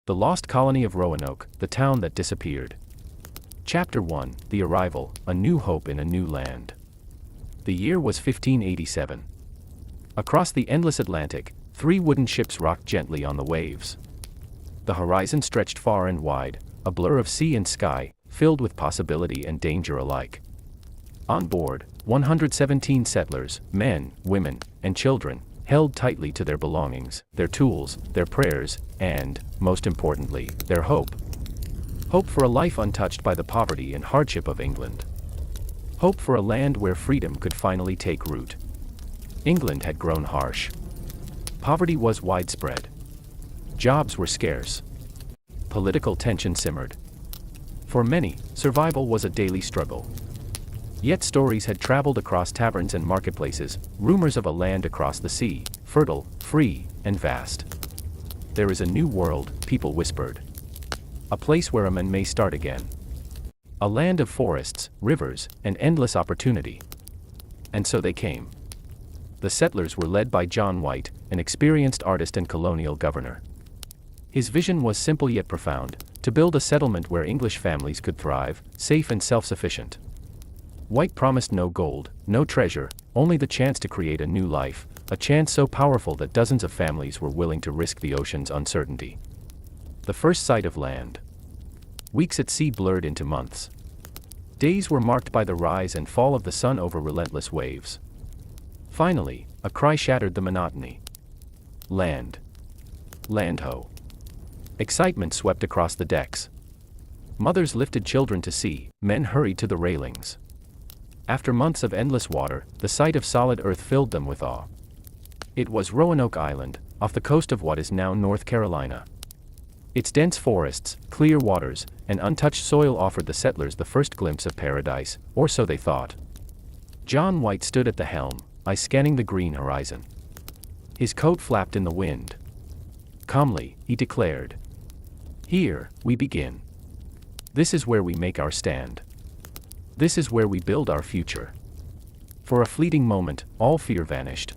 The Lost Colony of Roanoke, the town that disappeared. Chapter 1, The Arrival, A New Hope in a New Land. The year was 1587. Across the endless Atlantic, 3 wooden ships rocked gently on the waves. The horizon stretched far and wide, a blur of sea and sky, filled with possibility and danger alike. On board, 117 settlers, men, women, and children, held tightly to their belongings, their tools, their prayers, and, most importantly, their hope. Hope for a life untouched by the poverty and hardship of England. Hope for a land where freedom could finally take root. England had grown harsh. Poverty was widespread. Jobs were scarce. Political tension simmered. For many, survival was a daily struggle. Yet stories had traveled across taverns and marketplaces, rumors of a land across the sea, fertile, free, and vast. There is a new world, people whispered. A place where a man may start again. A land of forests, rivers, and endless opportunity. And so they came. The settlers were led by John White, an experienced artist and colonial governor. His vision was simple yet profound, to build a settlement where English families could thrive, safe and self-sufficient. White promised no gold, no treasure, only the chance to create a new life, a chance so powerful that dozens of families were willing to risk the ocean's uncertainty. The first sight of land. Weeks at sea blurred into months. Days were marked by the rise and fall of the sun over relentless waves. Finally, a cry shattered the monotony. Land. Land ho. Excitement swept across the decks. Mothers lifted children to sea, men hurried to the railings. After months of endless water, the sight of solid earth filled them with awe. It was Roanoke Island, off the coast of what is now North Carolina. Its dense forests, clear waters, and untouched soil offered the settlers the first glimpse of paradise, or so they thought. John White stood at the helm, eyes scanning the green horizon. His coat flapped in the wind. Calmly, he declared, "Here, we begin. This is where we make our stand. This is where we build our future." For a fleeting moment, all fear vanished.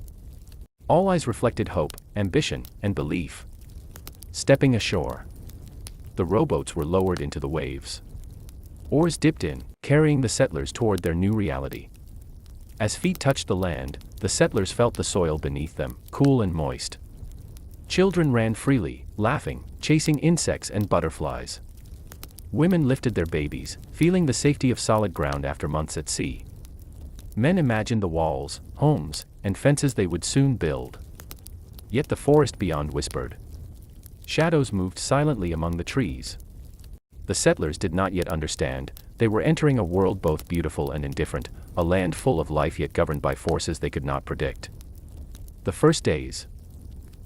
All eyes reflected hope, ambition, and belief. Stepping ashore. The rowboats were lowered into the waves. Oars dipped in, carrying the settlers toward their new reality. As feet touched the land, the settlers felt the soil beneath them, cool and moist. Children ran freely, laughing, chasing insects and butterflies. Women lifted their babies, feeling the safety of solid ground after months at sea. Men imagined the walls, homes, and fences they would soon build. Yet the forest beyond whispered. Shadows moved silently among the trees. The settlers did not yet understand, they were entering a world both beautiful and indifferent, a land full of life yet governed by forces they could not predict. The first days.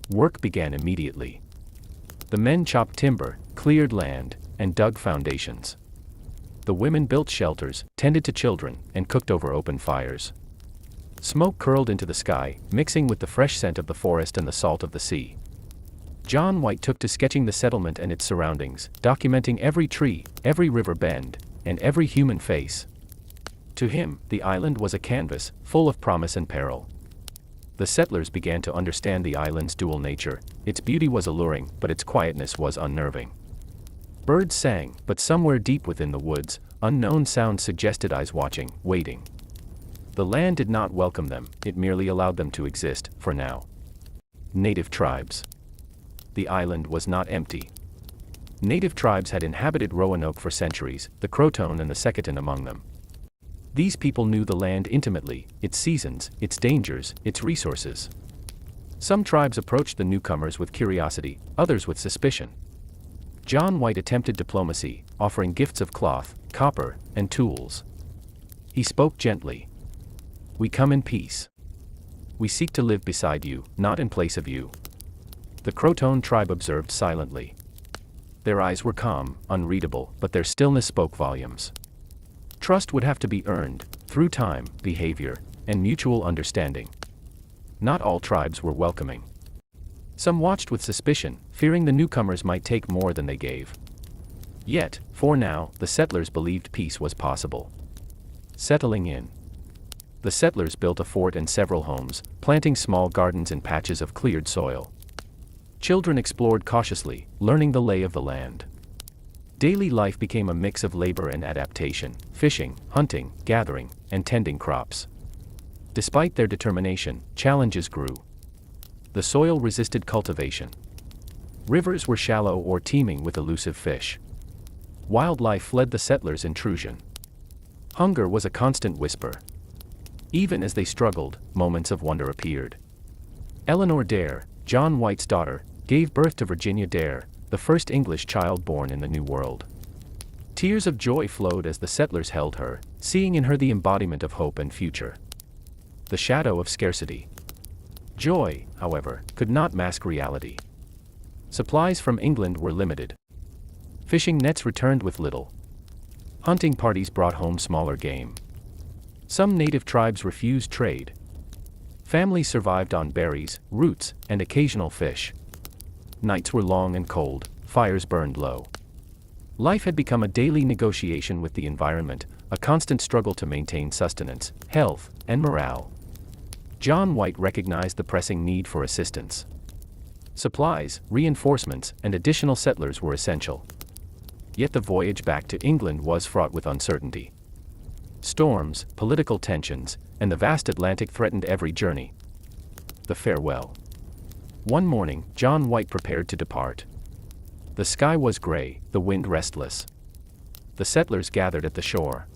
Work began immediately. The men chopped timber, cleared land, and dug foundations. The women built shelters, tended to children, and cooked over open fires. Smoke curled into the sky, mixing with the fresh scent of the forest and the salt of the sea. John White took to sketching the settlement and its surroundings, documenting every tree, every river bend, and every human face. To him, the island was a canvas, full of promise and peril. The settlers began to understand the island's dual nature. Its beauty was alluring, but its quietness was unnerving. Birds sang, but somewhere deep within the woods, unknown sounds suggested eyes watching, waiting. The land did not welcome them, it merely allowed them to exist, for now. Native tribes. The island was not empty. Native tribes had inhabited Roanoke for centuries, the Croatoan and the Secotun among them. These people knew the land intimately, its seasons, its dangers, its resources. Some tribes approached the newcomers with curiosity, others with suspicion. John White attempted diplomacy, offering gifts of cloth, copper, and tools. He spoke gently. "We come in peace. We seek to live beside you, not in place of you." The Croatoan tribe observed silently. Their eyes were calm, unreadable, but their stillness spoke volumes. Trust would have to be earned, through time, behavior, and mutual understanding. Not all tribes were welcoming. Some watched with suspicion, fearing the newcomers might take more than they gave. Yet, for now, the settlers believed peace was possible. Settling in. The settlers built a fort and several homes, planting small gardens in patches of cleared soil. Children explored cautiously, learning the lay of the land. Daily life became a mix of labor and adaptation, fishing, hunting, gathering, and tending crops. Despite their determination, challenges grew. The soil resisted cultivation. Rivers were shallow or teeming with elusive fish. Wildlife fled the settlers' intrusion. Hunger was a constant whisper. Even as they struggled, moments of wonder appeared. Eleanor Dare, John White's daughter, gave birth to Virginia Dare, the first English child born in the New World. Tears of joy flowed as the settlers held her, seeing in her the embodiment of hope and future. The shadow of scarcity. Joy, however, could not mask reality. Supplies from England were limited. Fishing nets returned with little. Hunting parties brought home smaller game. Some native tribes refused trade. Families survived on berries, roots, and occasional fish. Nights were long and cold, fires burned low. Life had become a daily negotiation with the environment, a constant struggle to maintain sustenance, health, and morale. John White recognized the pressing need for assistance. Supplies, reinforcements, and additional settlers were essential. Yet the voyage back to England was fraught with uncertainty. Storms, political tensions, and the vast Atlantic threatened every journey. The farewell. One morning, John White prepared to depart. The sky was gray, the wind restless. The settlers gathered at the shore.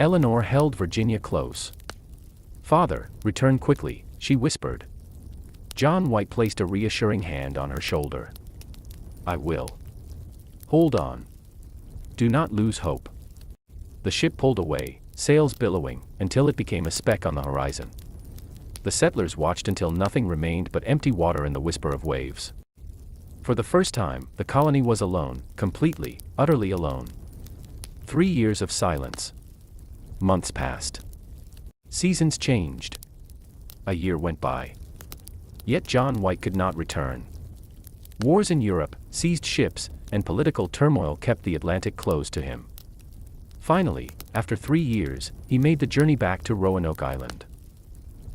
Eleanor held Virginia close. "Father, return quickly," she whispered. John White placed a reassuring hand on her shoulder. "I will. Hold on. Do not lose hope." The ship pulled away, sails billowing, until it became a speck on the horizon. The settlers watched until nothing remained but empty water and the whisper of waves. For the first time, the colony was alone, completely, utterly alone. 3 years of silence. Months passed. Seasons changed. A year went by. Yet John White could not return. Wars in Europe, seized ships, and political turmoil kept the Atlantic closed to him. Finally, after 3 years, he made the journey back to Roanoke Island.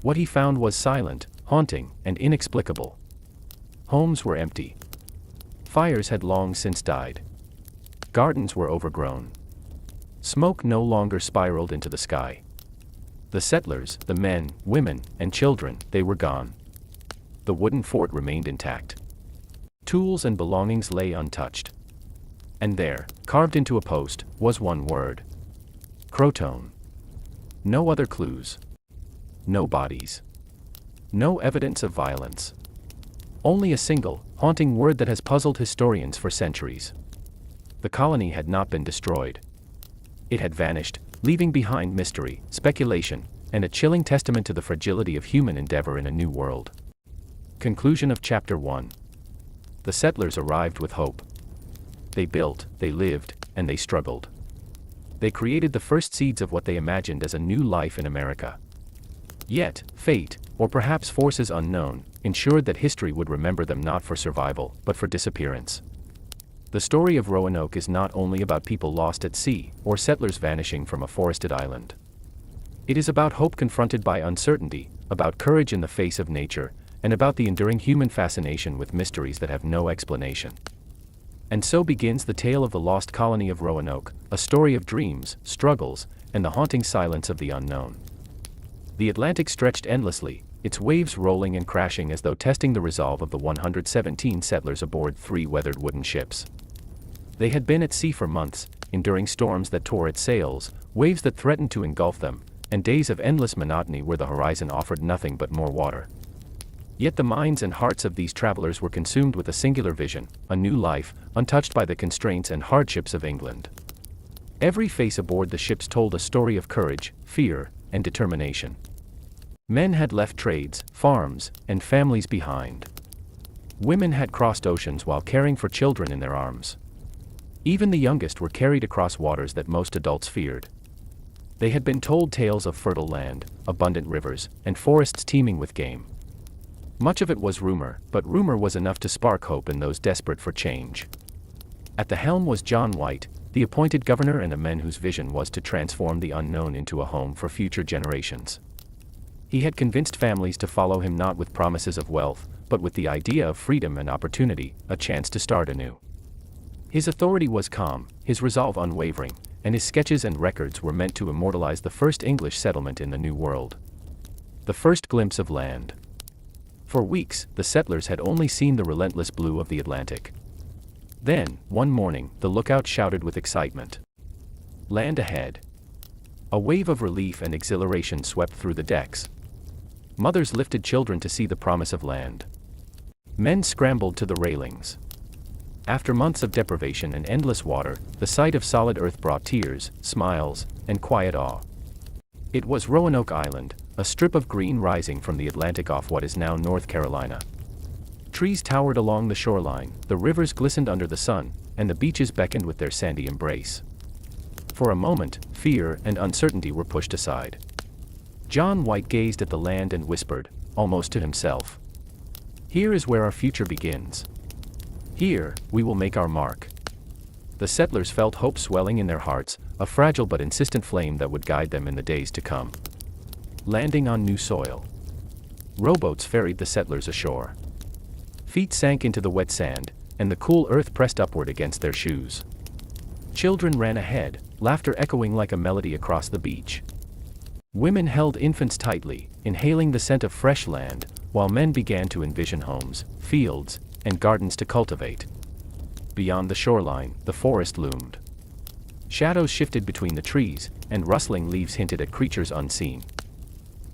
What he found was silent, haunting, and inexplicable. Homes were empty. Fires had long since died. Gardens were overgrown. Smoke no longer spiraled into the sky. The settlers, the men, women, and children, they were gone. The wooden fort remained intact. Tools and belongings lay untouched. And there, carved into a post, was one word. Croatoan. No other clues. No bodies. No evidence of violence. Only a single, haunting word that has puzzled historians for centuries. The colony had not been destroyed. It had vanished, leaving behind mystery, speculation, and a chilling testament to the fragility of human endeavor in a new world. Conclusion of Chapter 1. The settlers arrived with hope. They built, they lived, and they struggled. They created the first seeds of what they imagined as a new life in America. Yet, fate, or perhaps forces unknown, ensured that history would remember them not for survival, but for disappearance. The story of Roanoke is not only about people lost at sea, or settlers vanishing from a forested island. It is about hope confronted by uncertainty, about courage in the face of nature, and about the enduring human fascination with mysteries that have no explanation. And so begins the tale of the Lost Colony of Roanoke, a story of dreams, struggles, and the haunting silence of the unknown. The Atlantic stretched endlessly, its waves rolling and crashing as though testing the resolve of the 117 settlers aboard 3 weathered wooden ships. They had been at sea for months, enduring storms that tore at sails, waves that threatened to engulf them, and days of endless monotony where the horizon offered nothing but more water. Yet the minds and hearts of these travelers were consumed with a singular vision, a new life, untouched by the constraints and hardships of England. Every face aboard the ships told a story of courage, fear, and determination. Men had left trades, farms, and families behind. Women had crossed oceans while caring for children in their arms. Even the youngest were carried across waters that most adults feared. They had been told tales of fertile land, abundant rivers, and forests teeming with game. Much of it was rumor, but rumor was enough to spark hope in those desperate for change. At the helm was John White, the appointed governor and a man whose vision was to transform the unknown into a home for future generations. He had convinced families to follow him not with promises of wealth, but with the idea of freedom and opportunity, a chance to start anew. His authority was calm, his resolve unwavering, and his sketches and records were meant to immortalize the first English settlement in the New World. The first glimpse of land. For weeks, the settlers had only seen the relentless blue of the Atlantic. Then, one morning, the lookout shouted with excitement. Land ahead. A wave of relief and exhilaration swept through the decks. Mothers lifted children to see the promise of land. Men scrambled to the railings. After months of deprivation and endless water, the sight of solid earth brought tears, smiles, and quiet awe. It was Roanoke Island, a strip of green rising from the Atlantic off what is now North Carolina. Trees towered along the shoreline, the rivers glistened under the sun, and the beaches beckoned with their sandy embrace. For a moment, fear and uncertainty were pushed aside. John White gazed at the land and whispered, almost to himself. Here is where our future begins. Here, we will make our mark. The settlers felt hope swelling in their hearts, a fragile but insistent flame that would guide them in the days to come. Landing on new soil. Rowboats ferried the settlers ashore. Feet sank into the wet sand, and the cool earth pressed upward against their shoes. Children ran ahead, laughter echoing like a melody across the beach. Women held infants tightly, inhaling the scent of fresh land, while men began to envision homes, fields, and gardens to cultivate. Beyond the shoreline, the forest loomed. Shadows shifted between the trees, and rustling leaves hinted at creatures unseen.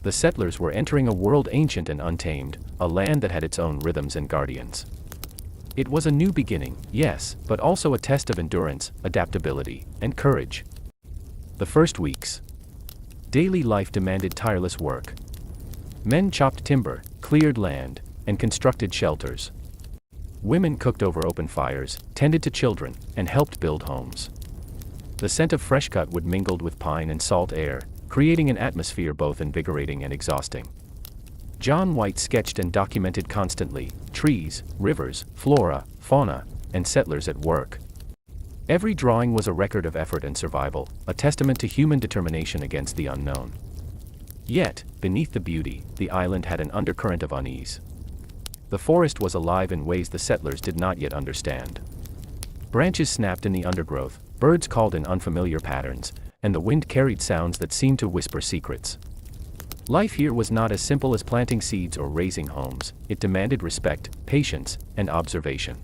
The settlers were entering a world ancient and untamed, a land that had its own rhythms and guardians. It was a new beginning, yes, but also a test of endurance, adaptability, and courage. The first weeks. Daily life demanded tireless work. Men chopped timber, cleared land, and constructed shelters. Women cooked over open fires, tended to children, and helped build homes. The scent of fresh cut wood mingled with pine and salt air, creating an atmosphere both invigorating and exhausting. John White sketched and documented constantly, trees, rivers, flora, fauna, and settlers at work. Every drawing was a record of effort and survival, a testament to human determination against the unknown. Yet, beneath the beauty, the island had an undercurrent of unease. The forest was alive in ways the settlers did not yet understand. Branches snapped in the undergrowth, birds called in unfamiliar patterns, and the wind carried sounds that seemed to whisper secrets. Life here was not as simple as planting seeds or raising homes, it demanded respect, patience, and observation.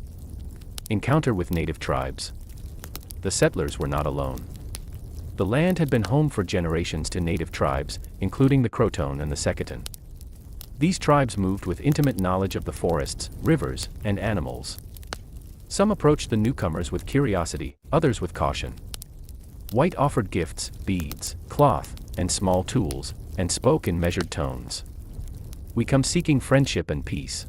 Encounter with native tribes. The settlers were not alone. The land had been home for generations to native tribes, including the Croatoan and the Secotun. These tribes moved with intimate knowledge of the forests, rivers, and animals. Some approached the newcomers with curiosity, others with caution. White offered gifts, beads, cloth, and small tools, and spoke in measured tones. We come seeking friendship and peace.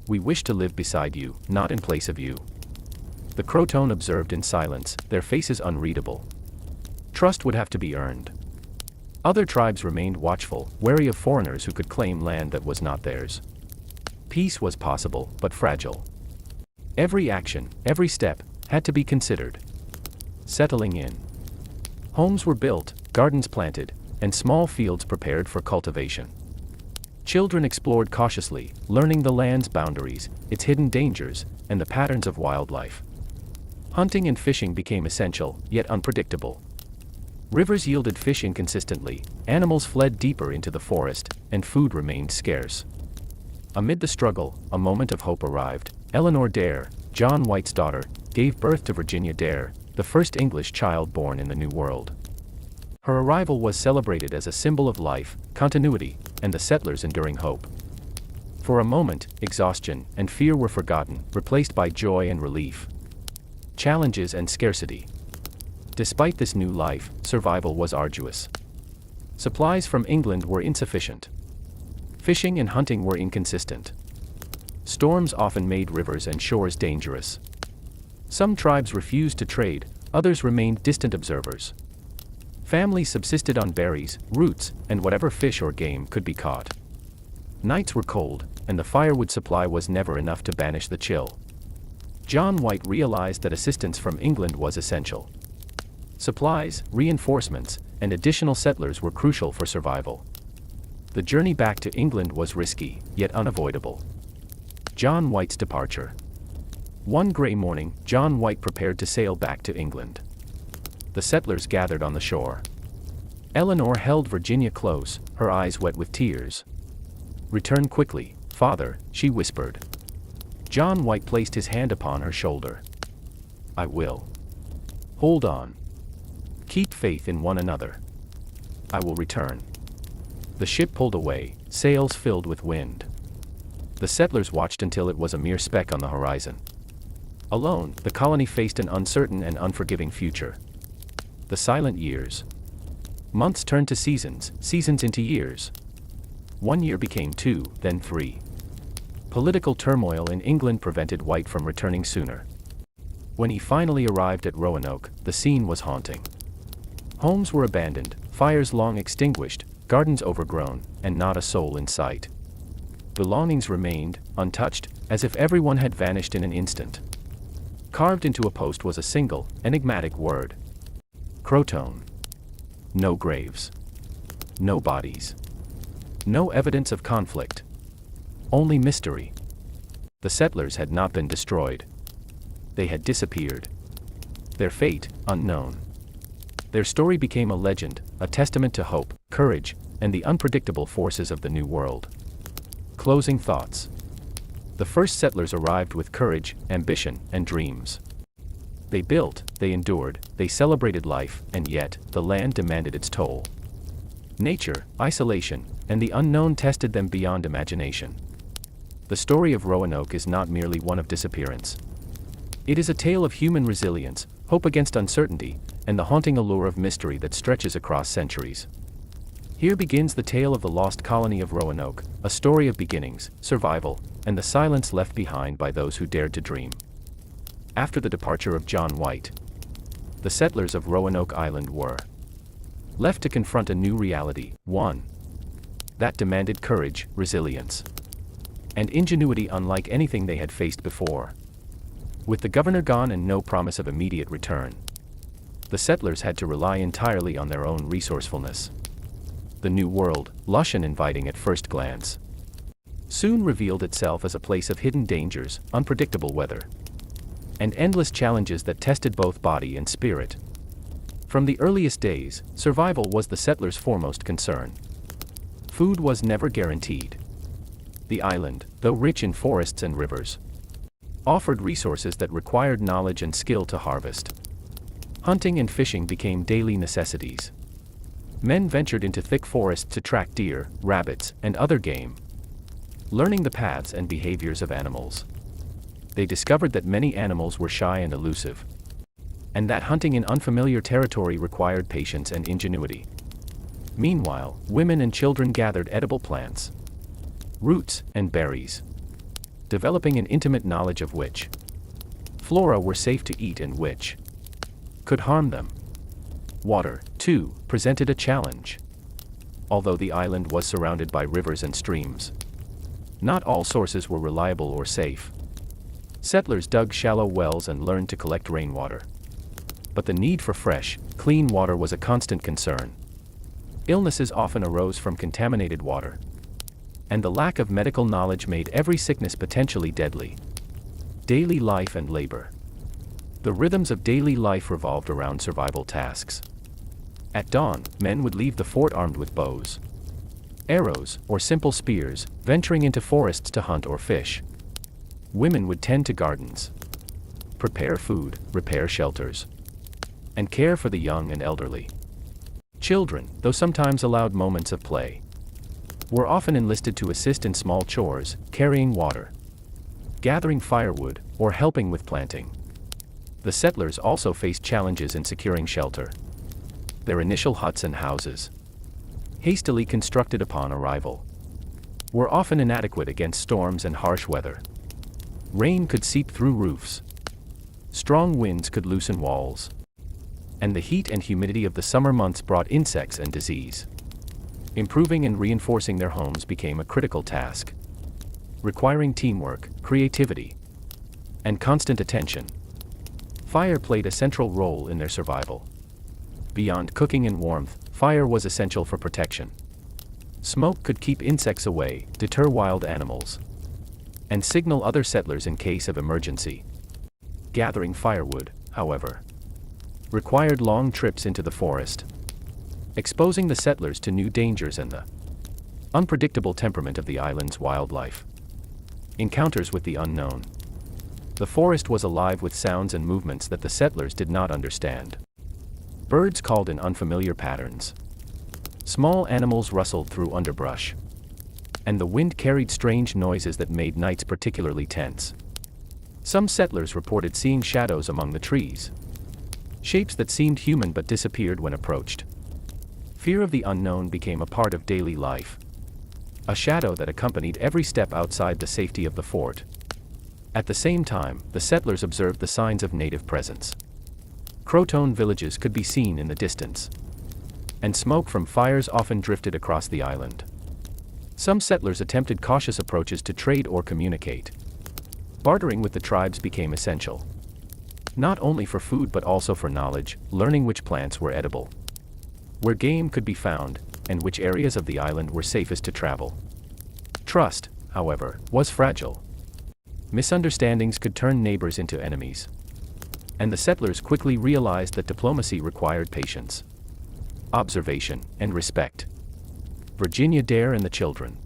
We wish to live beside you, not in place of you. The Croatoan observed in silence, their faces unreadable. Trust would have to be earned. Other tribes remained watchful, wary of foreigners who could claim land that was not theirs. Peace was possible, but fragile. Every action, every step, had to be considered. Settling in. Homes were built, gardens planted, and small fields prepared for cultivation. Children explored cautiously, learning the land's boundaries, its hidden dangers, and the patterns of wildlife. Hunting and fishing became essential, yet unpredictable. Rivers yielded fish inconsistently, animals fled deeper into the forest, and food remained scarce. Amid the struggle, a moment of hope arrived. Eleanor Dare, John White's daughter, gave birth to Virginia Dare, the first English child born in the New World. Her arrival was celebrated as a symbol of life, continuity, and the settlers' enduring hope. For a moment, exhaustion and fear were forgotten, replaced by joy and relief. Challenges and scarcity. Despite this new life, survival was arduous. Supplies from England were insufficient. Fishing and hunting were inconsistent. Storms often made rivers and shores dangerous. Some tribes refused to trade, others remained distant observers. Families subsisted on berries, roots, and whatever fish or game could be caught. Nights were cold, and the firewood supply was never enough to banish the chill. John White realized that assistance from England was essential. Supplies, reinforcements, and additional settlers were crucial for survival. The journey back to England was risky, yet unavoidable. John White's departure. One gray morning, John White prepared to sail back to England. The settlers gathered on the shore. Eleanor held Virginia close, her eyes wet with tears. "Return quickly, father," she whispered. John White placed his hand upon her shoulder. "I will. Hold on. Keep faith in one another. I will return." The ship pulled away, sails filled with wind. The settlers watched until it was a mere speck on the horizon. Alone, the colony faced an uncertain and unforgiving future. The silent years. Months turned to seasons, seasons into years. 1 year became 2, then 3. Political turmoil in England prevented White from returning sooner. When he finally arrived at Roanoke, the scene was haunting. Homes were abandoned, fires long extinguished, gardens overgrown, and not a soul in sight. Belongings remained, untouched, as if everyone had vanished in an instant. Carved into a post was a single, enigmatic word. Croatoan. No graves. No bodies. No evidence of conflict. Only mystery. The settlers had not been destroyed. They had disappeared. Their fate, unknown. Their story became a legend, a testament to hope, courage, and the unpredictable forces of the New World. Closing thoughts. The first settlers arrived with courage, ambition, and dreams. They built, they endured, they celebrated life, and yet, the land demanded its toll. Nature, isolation, and the unknown tested them beyond imagination. The story of Roanoke is not merely one of disappearance. It is a tale of human resilience, hope against uncertainty, and the haunting allure of mystery that stretches across centuries. Here begins the tale of the Lost Colony of Roanoke, a story of beginnings, survival, and the silence left behind by those who dared to dream. After the departure of John White, the settlers of Roanoke Island were left to confront a new reality, one that demanded courage, resilience, and ingenuity unlike anything they had faced before. With the governor gone and no promise of immediate return, the settlers had to rely entirely on their own resourcefulness. The New World, lush and inviting at first glance, soon revealed itself as a place of hidden dangers, unpredictable weather, and endless challenges that tested both body and spirit. From the earliest days, survival was the settlers' foremost concern. Food was never guaranteed. The island, though rich in forests and rivers, offered resources that required knowledge and skill to harvest. Hunting and fishing became daily necessities. Men ventured into thick forests to track deer, rabbits, and other game, learning the paths and behaviors of animals. They discovered that many animals were shy and elusive, and that hunting in unfamiliar territory required patience and ingenuity. Meanwhile, women and children gathered edible plants, roots, and berries, developing an intimate knowledge of which flora were safe to eat and which could harm them. Water, too, presented a challenge. Although the island was surrounded by rivers and streams, not all sources were reliable or safe. Settlers dug shallow wells and learned to collect rainwater. But the need for fresh, clean water was a constant concern. Illnesses often arose from contaminated water, and the lack of medical knowledge made every sickness potentially deadly. Daily life and labor. The rhythms of daily life revolved around survival tasks. At dawn, men would leave the fort armed with bows, arrows, or simple spears, venturing into forests to hunt or fish. Women would tend to gardens, prepare food, repair shelters, and care for the young and elderly. Children, though sometimes allowed moments of play, were often enlisted to assist in small chores, carrying water, gathering firewood, or helping with planting. The settlers also faced challenges in securing shelter. Their initial huts and houses, hastily constructed upon arrival, were often inadequate against storms and harsh weather. Rain could seep through roofs, strong winds could loosen walls, and the heat and humidity of the summer months brought insects and disease. Improving and reinforcing their homes became a critical task, requiring teamwork, creativity, and constant attention. Fire played a central role in their survival. Beyond cooking and warmth, fire was essential for protection. Smoke could keep insects away, deter wild animals, and signal other settlers in case of emergency. Gathering firewood, however, required long trips into the forest, exposing the settlers to new dangers and the unpredictable temperament of the island's wildlife. Encounters with the unknown. The forest was alive with sounds and movements that the settlers did not understand. Birds called in unfamiliar patterns. Small animals rustled through underbrush. And the wind carried strange noises that made nights particularly tense. Some settlers reported seeing shadows among the trees. Shapes that seemed human but disappeared when approached. Fear of the unknown became a part of daily life. A shadow that accompanied every step outside the safety of the fort. At the same time, the settlers observed the signs of native presence. Croatoan villages could be seen in the distance. And smoke from fires often drifted across the island. Some settlers attempted cautious approaches to trade or communicate. Bartering with the tribes became essential. Not only for food but also for knowledge, learning which plants were edible, where game could be found, and which areas of the island were safest to travel. Trust, however, was fragile. Misunderstandings could turn neighbors into enemies. And the settlers quickly realized that diplomacy required patience, observation, and respect. Virginia Dare and the children.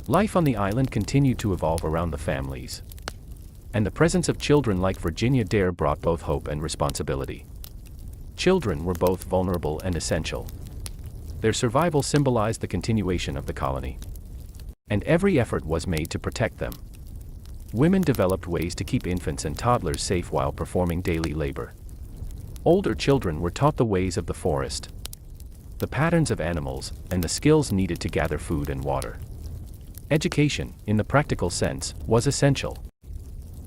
Life on the island continued to evolve around the families. And the presence of children like Virginia Dare brought both hope and responsibility. Children were both vulnerable and essential. Their survival symbolized the continuation of the colony. And every effort was made to protect them. Women developed ways to keep infants and toddlers safe while performing daily labor. Older children were taught the ways of the forest, the patterns of animals, and the skills needed to gather food and water. Education, in the practical sense, was essential.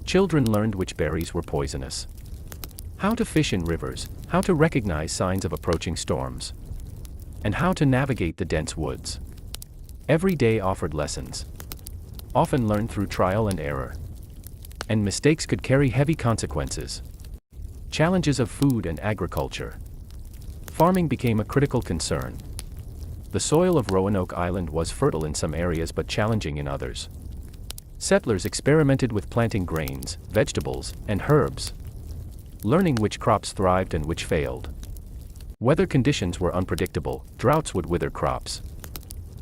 Children learned which berries were poisonous, how to fish in rivers, how to recognize signs of approaching storms, and how to navigate the dense woods. Every day offered lessons, often learned through trial and error. And mistakes could carry heavy consequences. Challenges of food and agriculture. Farming became a critical concern. The soil of Roanoke Island was fertile in some areas but challenging in others. Settlers experimented with planting grains, vegetables, and herbs, learning which crops thrived and which failed. Weather conditions were unpredictable, droughts would wither crops,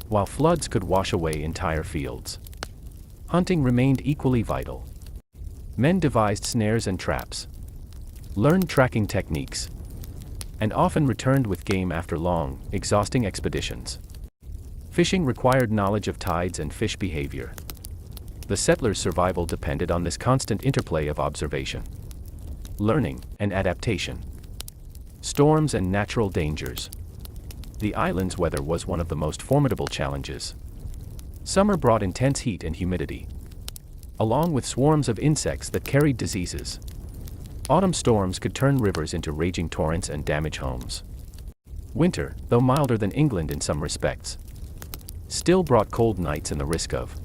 while floods could wash away entire fields. Hunting remained equally vital. Men devised snares and traps, learned tracking techniques, and often returned with game after long, exhausting expeditions. Fishing required knowledge of tides and fish behavior. The settlers' survival depended on this constant interplay of observation, learning, and adaptation. Storms and natural dangers. The island's weather was one of the most formidable challenges. Summer brought intense heat and humidity, along with swarms of insects that carried diseases. Autumn storms could turn rivers into raging torrents and damage homes. Winter, though milder than England in some respects, still brought cold nights and the risk of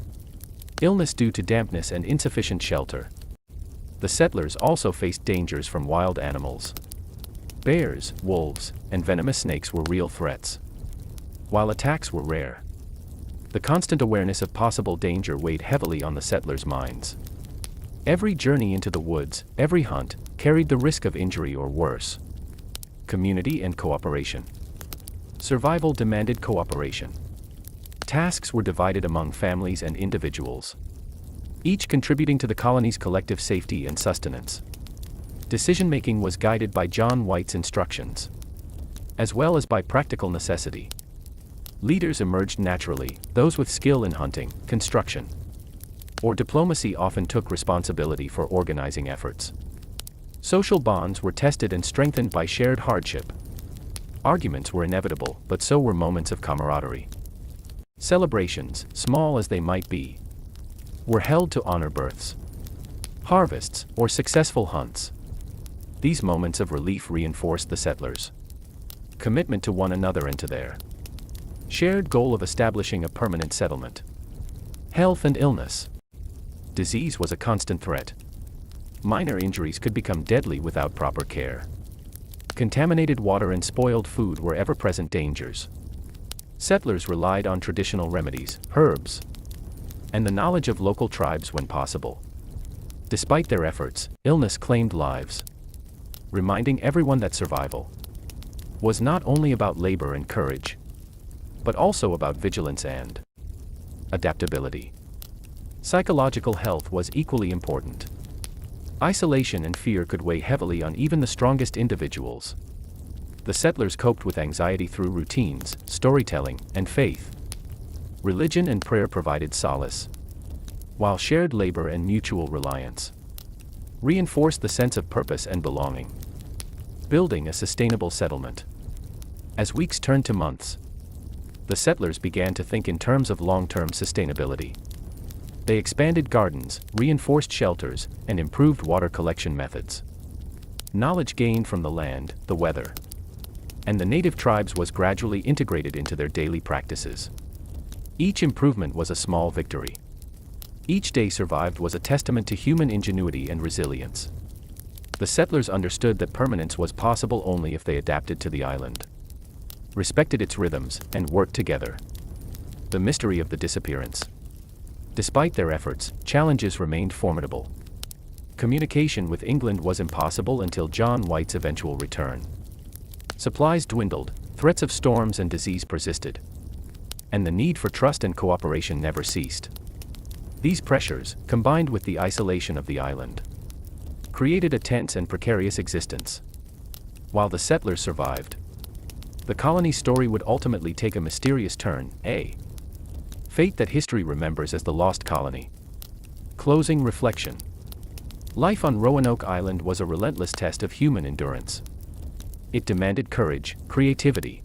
illness due to dampness and insufficient shelter. The settlers also faced dangers from wild animals. Bears, wolves, and venomous snakes were real threats, while attacks were rare. The constant awareness of possible danger weighed heavily on the settlers' minds. Every journey into the woods, every hunt, carried the risk of injury or worse. Community and cooperation. Survival demanded cooperation. Tasks were divided among families and individuals, each contributing to the colony's collective safety and sustenance. Decision-making was guided by John White's instructions, as well as by practical necessity. Leaders emerged naturally, those with skill in hunting, construction, or diplomacy often took responsibility for organizing efforts. Social bonds were tested and strengthened by shared hardship. Arguments were inevitable, but so were moments of camaraderie. Celebrations, small as they might be, were held to honor births, harvests, or successful hunts. These moments of relief reinforced the settlers' commitment to one another and to their shared goal of establishing a permanent settlement. Health and illness. Disease was a constant threat. Minor injuries could become deadly without proper care. Contaminated water and spoiled food were ever-present dangers. Settlers relied on traditional remedies, herbs, and the knowledge of local tribes when possible. Despite their efforts, illness claimed lives, reminding everyone that survival was not only about labor and courage, but also about vigilance and adaptability. Psychological health was equally important. Isolation and fear could weigh heavily on even the strongest individuals. The settlers coped with anxiety through routines, storytelling, and faith. Religion and prayer provided solace, while shared labor and mutual reliance reinforced the sense of purpose and belonging, building a sustainable settlement. As weeks turned to months, the settlers began to think in terms of long-term sustainability. They expanded gardens, reinforced shelters, and improved water collection methods. Knowledge gained from the land, the weather, and the native tribes was gradually integrated into their daily practices. Each improvement was a small victory. Each day survived was a testament to human ingenuity and resilience. The settlers understood that permanence was possible only if they adapted to the island, respected its rhythms, and worked together. The mystery of the disappearance. Despite their efforts, challenges remained formidable. Communication with England was impossible until John White's eventual return. Supplies dwindled, threats of storms and disease persisted, and the need for trust and cooperation never ceased. These pressures, combined with the isolation of the island, created a tense and precarious existence. While the settlers survived, the colony's story would ultimately take a mysterious turn, a fate that history remembers as the Lost Colony. Closing reflection. Life on Roanoke Island was a relentless test of human endurance. It demanded courage, creativity,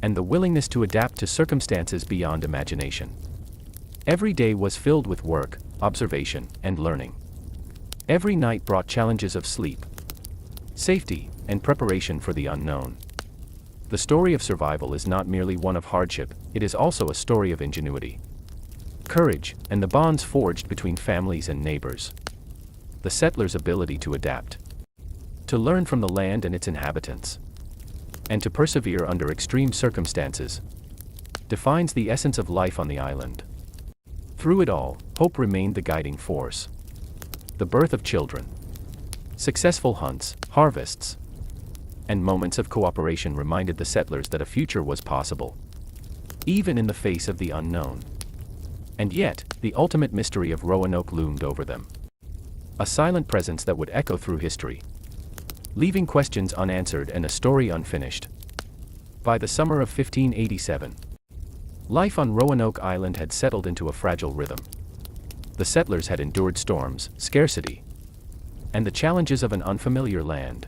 and the willingness to adapt to circumstances beyond imagination. Every day was filled with work, observation, and learning. Every night brought challenges of sleep, safety, and preparation for the unknown. The story of survival is not merely one of hardship, it is also a story of ingenuity, courage, and the bonds forged between families and neighbors. The settlers' ability to adapt, to learn from the land and its inhabitants, and to persevere under extreme circumstances, defines the essence of life on the island. Through it all, hope remained the guiding force. The birth of children, successful hunts, harvests, and moments of cooperation reminded the settlers that a future was possible, even in the face of the unknown. And yet, the ultimate mystery of Roanoke loomed over them. A silent presence that would echo through history, leaving questions unanswered and a story unfinished. By the summer of 1587, life on Roanoke Island had settled into a fragile rhythm. The settlers had endured storms, scarcity, and the challenges of an unfamiliar land.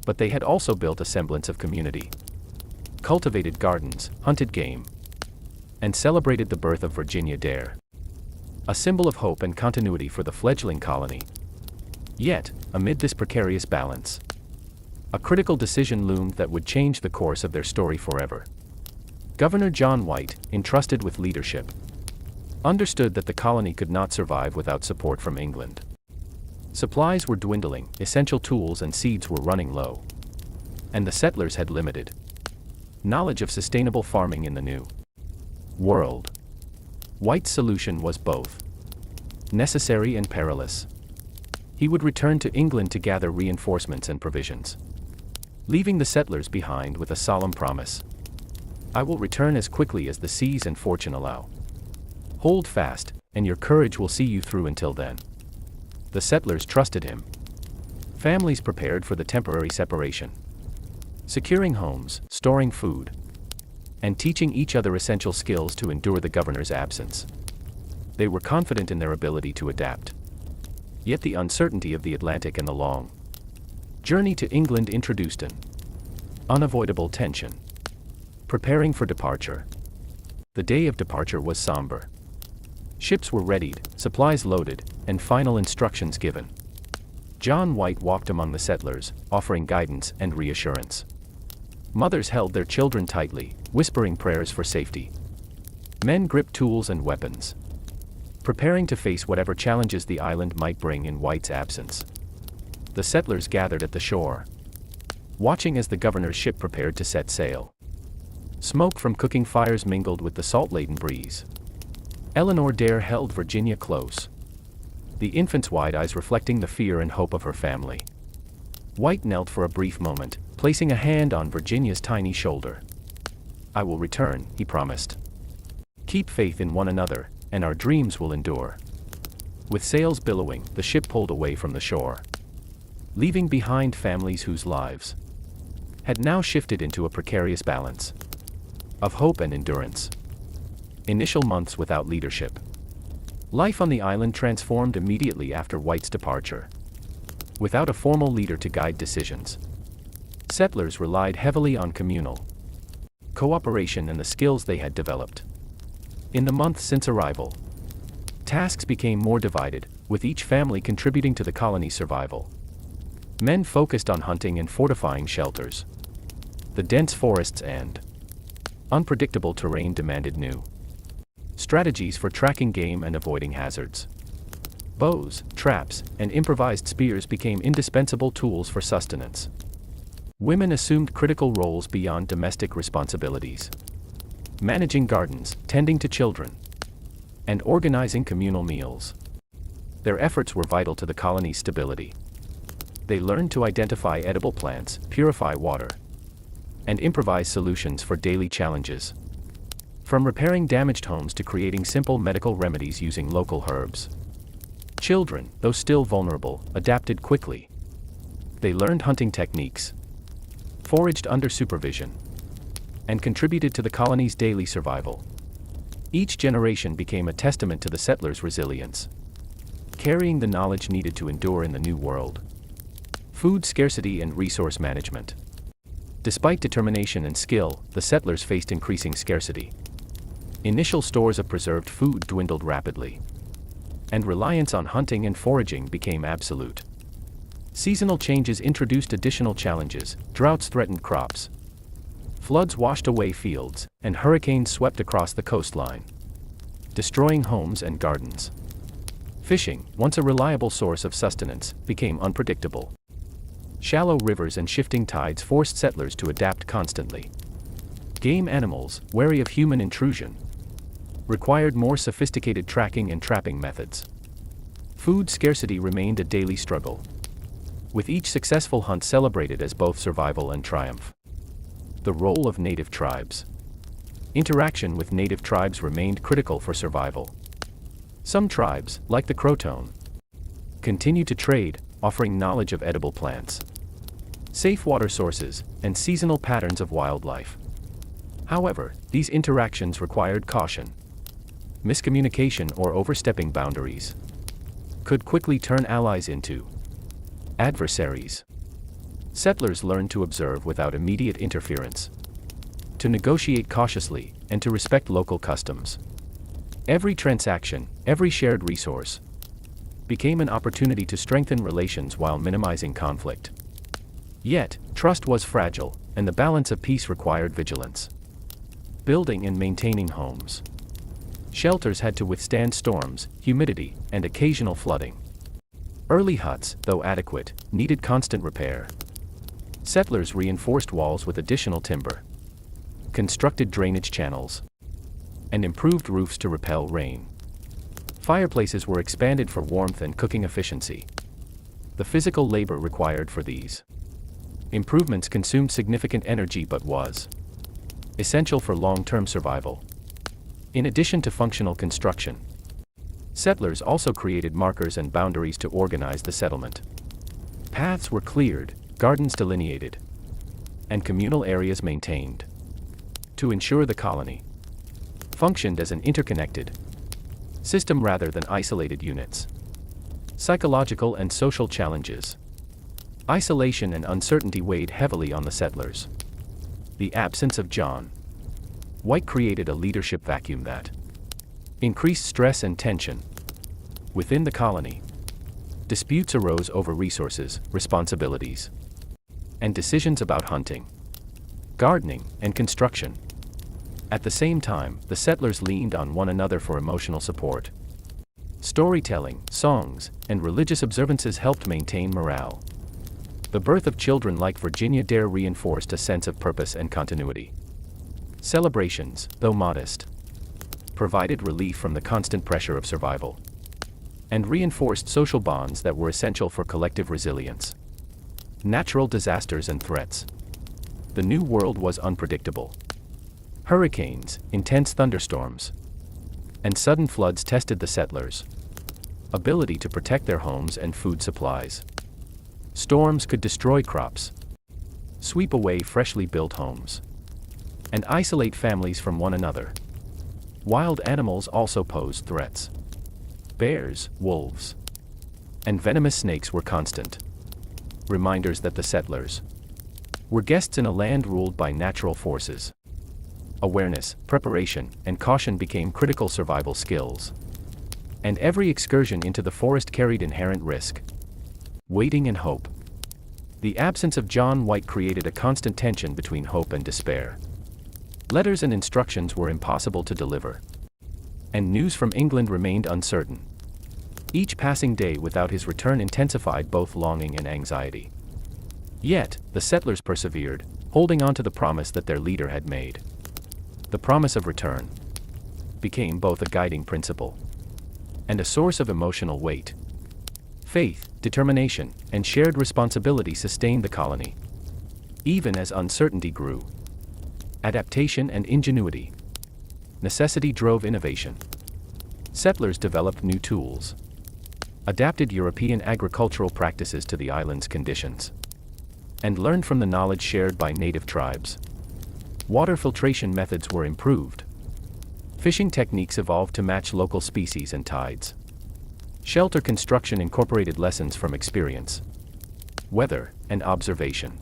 But they had also built a semblance of community, cultivated gardens, hunted game, and celebrated the birth of Virginia Dare, a symbol of hope and continuity for the fledgling colony. Yet, amid this precarious balance, a critical decision loomed that would change the course of their story forever. Governor John White, entrusted with leadership, understood that the colony could not survive without support from England. Supplies were dwindling, essential tools and seeds were running low, and the settlers had limited knowledge of sustainable farming in the new world. White's solution was both necessary and perilous. He would return to England to gather reinforcements and provisions, leaving the settlers behind with a solemn promise. "I will return as quickly as the seas and fortune allow. Hold fast, and your courage will see you through until then." The settlers trusted him. Families prepared for the temporary separation, securing homes, storing food, and teaching each other essential skills to endure the governor's absence. They were confident in their ability to adapt. Yet the uncertainty of the Atlantic and the long journey to England introduced an unavoidable tension. Preparing for departure. The day of departure was somber. Ships were readied, supplies loaded, and final instructions given. John White walked among the settlers, offering guidance and reassurance. Mothers held their children tightly, whispering prayers for safety. Men gripped tools and weapons, preparing to face whatever challenges the island might bring in White's absence. The settlers gathered at the shore, watching as the governor's ship prepared to set sail. Smoke from cooking fires mingled with the salt-laden breeze, Eleanor Dare held Virginia close, the infant's wide eyes reflecting the fear and hope of her family. White knelt for a brief moment, placing a hand on Virginia's tiny shoulder. "I will return," he promised. "Keep faith in one another, and our dreams will endure." With sails billowing, the ship pulled away from the shore, leaving behind families whose lives had now shifted into a precarious balance of hope and endurance. Initial months without leadership. Life on the island transformed immediately after White's departure. Without a formal leader to guide decisions, settlers relied heavily on communal cooperation and the skills they had developed. In the months since arrival, tasks became more divided, with each family contributing to the colony's survival. Men focused on hunting and fortifying shelters. The dense forests and unpredictable terrain demanded new strategies for tracking game and avoiding hazards. Bows, traps, and improvised spears became indispensable tools for sustenance. Women assumed critical roles beyond domestic responsibilities, managing gardens, tending to children, and organizing communal meals. Their efforts were vital to the colony's stability. They learned to identify edible plants, purify water, and improvise solutions for daily challenges. From repairing damaged homes to creating simple medical remedies using local herbs. Children, though still vulnerable, adapted quickly. They learned hunting techniques, foraged under supervision, and contributed to the colony's daily survival. Each generation became a testament to the settlers' resilience, carrying the knowledge needed to endure in the new world. Food scarcity and resource management. Despite determination and skill, the settlers faced increasing scarcity. Initial stores of preserved food dwindled rapidly, and reliance on hunting and foraging became absolute. Seasonal changes introduced additional challenges. Droughts threatened crops, floods washed away fields, and hurricanes swept across the coastline, destroying homes and gardens. Fishing, once a reliable source of sustenance, became unpredictable. Shallow rivers and shifting tides forced settlers to adapt constantly. Game animals, wary of human intrusion, required more sophisticated tracking and trapping methods. Food scarcity remained a daily struggle, with each successful hunt celebrated as both survival and triumph. The role of native tribes. Interaction with native tribes remained critical for survival. Some tribes, like the Croatoan, continued to trade, offering knowledge of edible plants, safe water sources, and seasonal patterns of wildlife. However, these interactions required caution. Miscommunication or overstepping boundaries could quickly turn allies into adversaries. Settlers learned to observe without immediate interference, to negotiate cautiously, and to respect local customs. Every transaction, every shared resource, became an opportunity to strengthen relations while minimizing conflict. Yet, trust was fragile, and the balance of peace required vigilance. Building and maintaining homes. Shelters had to withstand storms, humidity, and occasional flooding. Early huts, though adequate, needed constant repair. Settlers reinforced walls with additional timber, constructed drainage channels, and improved roofs to repel rain. Fireplaces were expanded for warmth and cooking efficiency. The physical labor required for these improvements consumed significant energy but was essential for long-term survival. In addition to functional construction, settlers also created markers and boundaries to organize the settlement. Paths were cleared, gardens delineated, and communal areas maintained to ensure the colony functioned as an interconnected system rather than isolated units. Psychological and social challenges. Isolation and uncertainty weighed heavily on the settlers. The absence of John White created a leadership vacuum that increased stress and tension within the colony. Disputes arose over resources, responsibilities, and decisions about hunting, gardening, and construction. At the same time, the settlers leaned on one another for emotional support. Storytelling, songs, and religious observances helped maintain morale. The birth of children like Virginia Dare reinforced a sense of purpose and continuity. Celebrations, though modest, provided relief from the constant pressure of survival, and reinforced social bonds that were essential for collective resilience. Natural disasters and threats. The New World was unpredictable. Hurricanes, intense thunderstorms, and sudden floods tested the settlers' ability to protect their homes and food supplies. Storms could destroy crops, sweep away freshly built homes, and isolate families from one another. Wild animals also posed threats. Bears, wolves, and venomous snakes were constant reminders that the settlers were guests in a land ruled by natural forces. Awareness, preparation, and caution became critical survival skills, and every excursion into the forest carried inherent risk. Waiting and hope. The absence of John White created a constant tension between hope and despair. Letters and instructions were impossible to deliver, and news from England remained uncertain. Each passing day without his return intensified both longing and anxiety. Yet, the settlers persevered, holding on to the promise that their leader had made. The promise of return became both a guiding principle and a source of emotional weight. Faith, determination, and shared responsibility sustained the colony, even as uncertainty grew. Adaptation and ingenuity. Necessity drove innovation. Settlers developed new tools, adapted European agricultural practices to the island's conditions, and learned from the knowledge shared by native tribes. Water filtration methods were improved. Fishing techniques evolved to match local species and tides. Shelter construction incorporated lessons from experience, weather, and observation.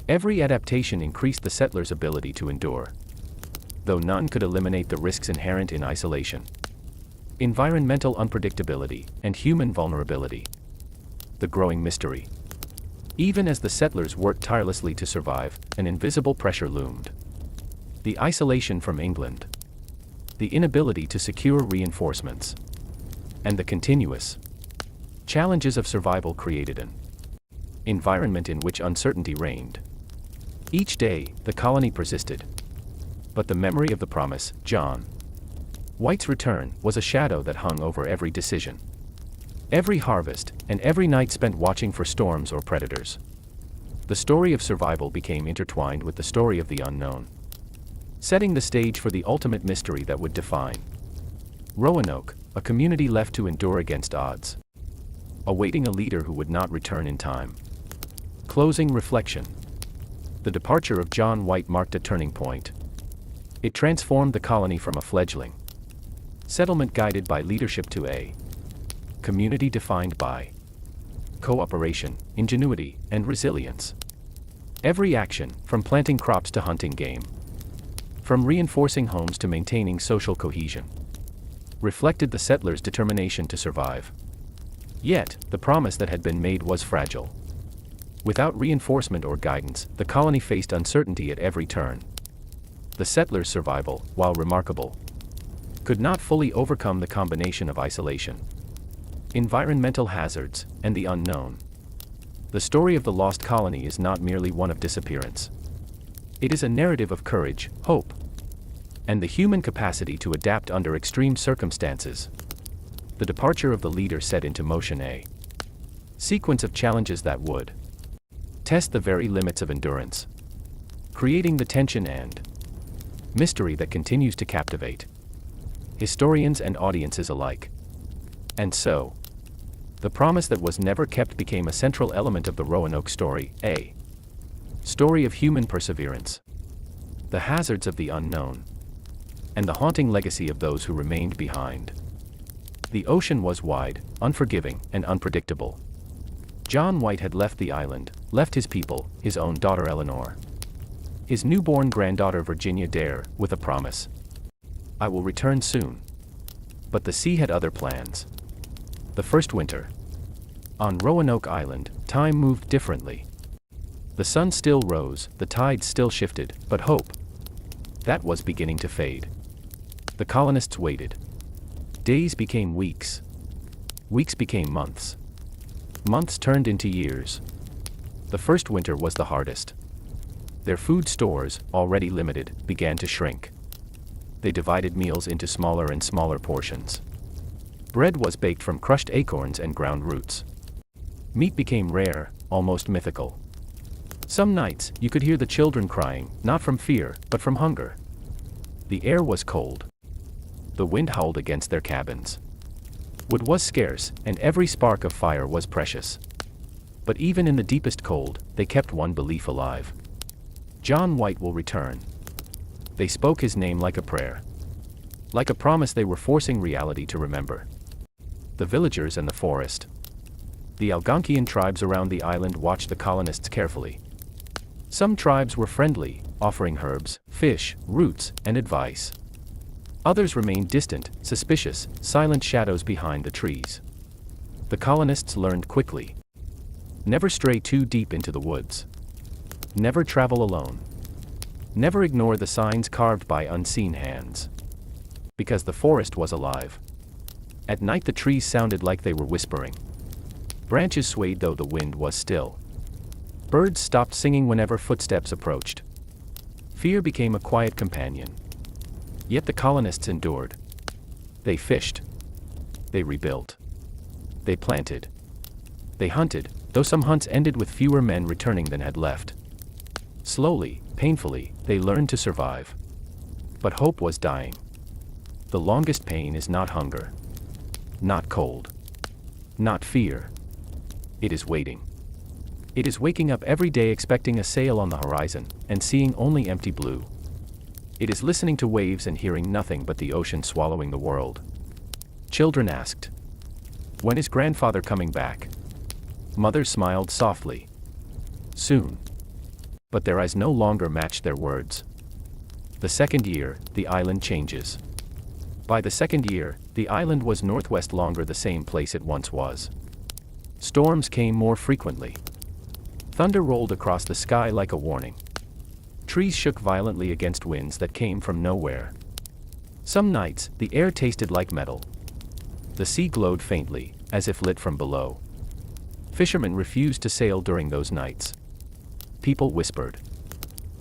Every adaptation increased the settlers' ability to endure, though none could eliminate the risks inherent in isolation. Environmental unpredictability and human vulnerability. The growing mystery. Even as the settlers worked tirelessly to survive, an invisible pressure loomed. The isolation from England, the inability to secure reinforcements, and the continuous challenges of survival created an environment in which uncertainty reigned. Each day, the colony persisted, but the memory of the promise, John White's return, was a shadow that hung over every decision. Every harvest, and every night spent watching for storms or predators. The story of survival became intertwined with the story of the unknown, setting the stage for the ultimate mystery that would define Roanoke, a community left to endure against odds, awaiting a leader who would not return in time. Closing reflection. The departure of John White marked a turning point. It transformed the colony from a fledgling settlement guided by leadership to a community defined by cooperation, ingenuity, and resilience. Every action, from planting crops to hunting game, from reinforcing homes to maintaining social cohesion, reflected the settlers' determination to survive. Yet, the promise that had been made was fragile. Without reinforcement or guidance, the colony faced uncertainty at every turn. The settlers' survival, while remarkable, could not fully overcome the combination of isolation, environmental hazards, and the unknown. The story of the lost colony is not merely one of disappearance. It is a narrative of courage, hope, and the human capacity to adapt under extreme circumstances. The departure of the leader set into motion a sequence of challenges that would test the very limits of endurance, creating the tension and mystery that continues to captivate historians and audiences alike. And so, the promise that was never kept became a central element of the Roanoke story, a story of human perseverance, the hazards of the unknown, and the haunting legacy of those who remained behind. The ocean was wide, unforgiving, and unpredictable. John White had left the island, left his people, his own daughter Eleanor, his newborn granddaughter Virginia Dare, with a promise: I will return soon. But the sea had other plans. The first winter, on Roanoke Island, time moved differently. The sun still rose, the tides still shifted, but hope, that was beginning to fade. The colonists waited. Days became weeks. Weeks became months. Months turned into years. The first winter was the hardest. Their food stores, already limited, began to shrink. They divided meals into smaller and smaller portions. Bread was baked from crushed acorns and ground roots. Meat became rare, almost mythical. Some nights, you could hear the children crying, not from fear, but from hunger. The air was cold. The wind howled against their cabins. Wood was scarce, and every spark of fire was precious. But even in the deepest cold, they kept one belief alive. John White will return. They spoke his name like a prayer. Like a promise they were forcing reality to remember. The villagers and the forest. The Algonquian tribes around the island watched the colonists carefully. Some tribes were friendly, offering herbs, fish, roots, and advice. Others remained distant, suspicious, silent shadows behind the trees. The colonists learned quickly. Never stray too deep into the woods. Never travel alone. Never ignore the signs carved by unseen hands. Because the forest was alive. At night the trees sounded like they were whispering. Branches swayed though the wind was still. Birds stopped singing whenever footsteps approached. Fear became a quiet companion. Yet the colonists endured. They fished. They rebuilt. They planted. They hunted, though some hunts ended with fewer men returning than had left. Slowly, painfully, they learned to survive. But hope was dying. The longest pain is not hunger. Not cold. Not fear. It is waiting. It is waking up every day expecting a sail on the horizon, and seeing only empty blue. It is listening to waves and hearing nothing but the ocean swallowing the world. Children asked, "When is grandfather coming back?" Mother smiled softly. "Soon." But their eyes no longer matched their words. The second year, the island changes. By the second year, the island was northwest longer the same place it once was. Storms came more frequently. Thunder rolled across the sky like a warning. Trees shook violently against winds that came from nowhere. Some nights, the air tasted like metal. The sea glowed faintly, as if lit from below. Fishermen refused to sail during those nights. People whispered,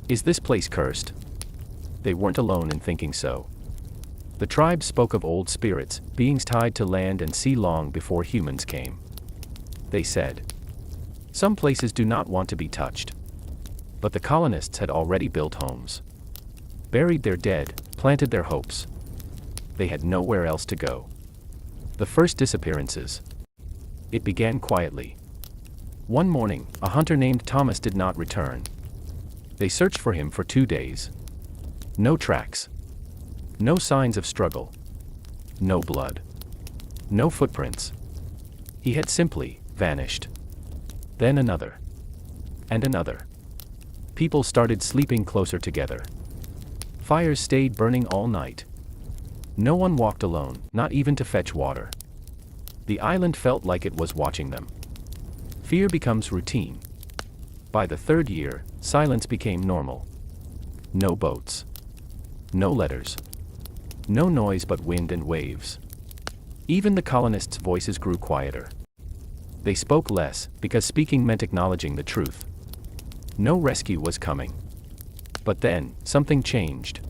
"Is this place cursed?" They weren't alone in thinking so. The tribes spoke of old spirits, beings tied to land and sea long before humans came. They said, "Some places do not want to be touched." But the colonists had already built homes. Buried their dead, planted their hopes. They had nowhere else to go. The first disappearances. It began quietly. One morning, a hunter named Thomas did not return. They searched for him for 2 days. No tracks. No signs of struggle. No blood. No footprints. He had simply vanished. Then another. And another. People started sleeping closer together. Fires stayed burning all night. No one walked alone, not even to fetch water. The island felt like it was watching them. Fear becomes routine. By the third year, silence became normal. No boats. No letters. No noise but wind and waves. Even the colonists' voices grew quieter. They spoke less, because speaking meant acknowledging the truth. No rescue was coming. But then, something changed.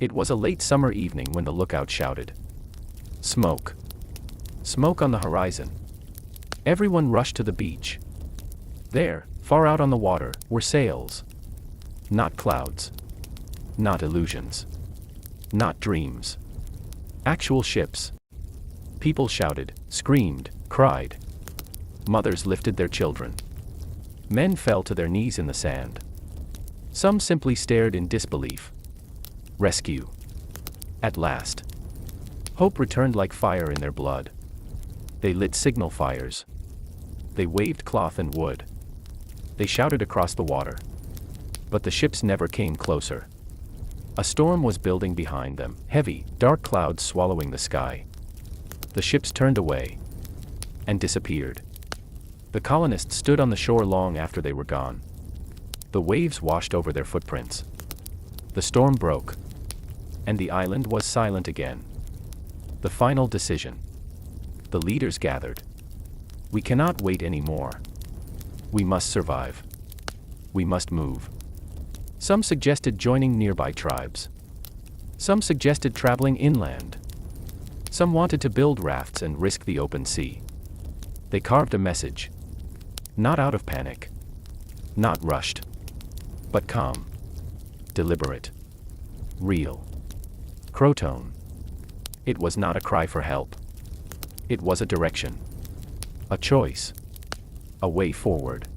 It was a late summer evening when the lookout shouted. "Smoke! Smoke on the horizon!" Everyone rushed to the beach. There, far out on the water, were sails. Not clouds. Not illusions. Not dreams. Actual ships. People shouted, screamed, cried. Mothers lifted their children. Men fell to their knees in the sand. Some simply stared in disbelief. Rescue. At last. Hope returned like fire in their blood. They lit signal fires. They waved cloth and wood. They shouted across the water. But the ships never came closer. A storm was building behind them, heavy, dark clouds swallowing the sky. The ships turned away. And disappeared. The colonists stood on the shore long after they were gone. The waves washed over their footprints. The storm broke. And the island was silent again. The final decision. The leaders gathered. We cannot wait anymore. We must survive. We must move. Some suggested joining nearby tribes. Some suggested traveling inland. Some wanted to build rafts and risk the open sea. They carved a message. Not out of panic. Not rushed. But calm. Deliberate. Real. Croatoan. It was not a cry for help. It was a direction. A choice. A way forward.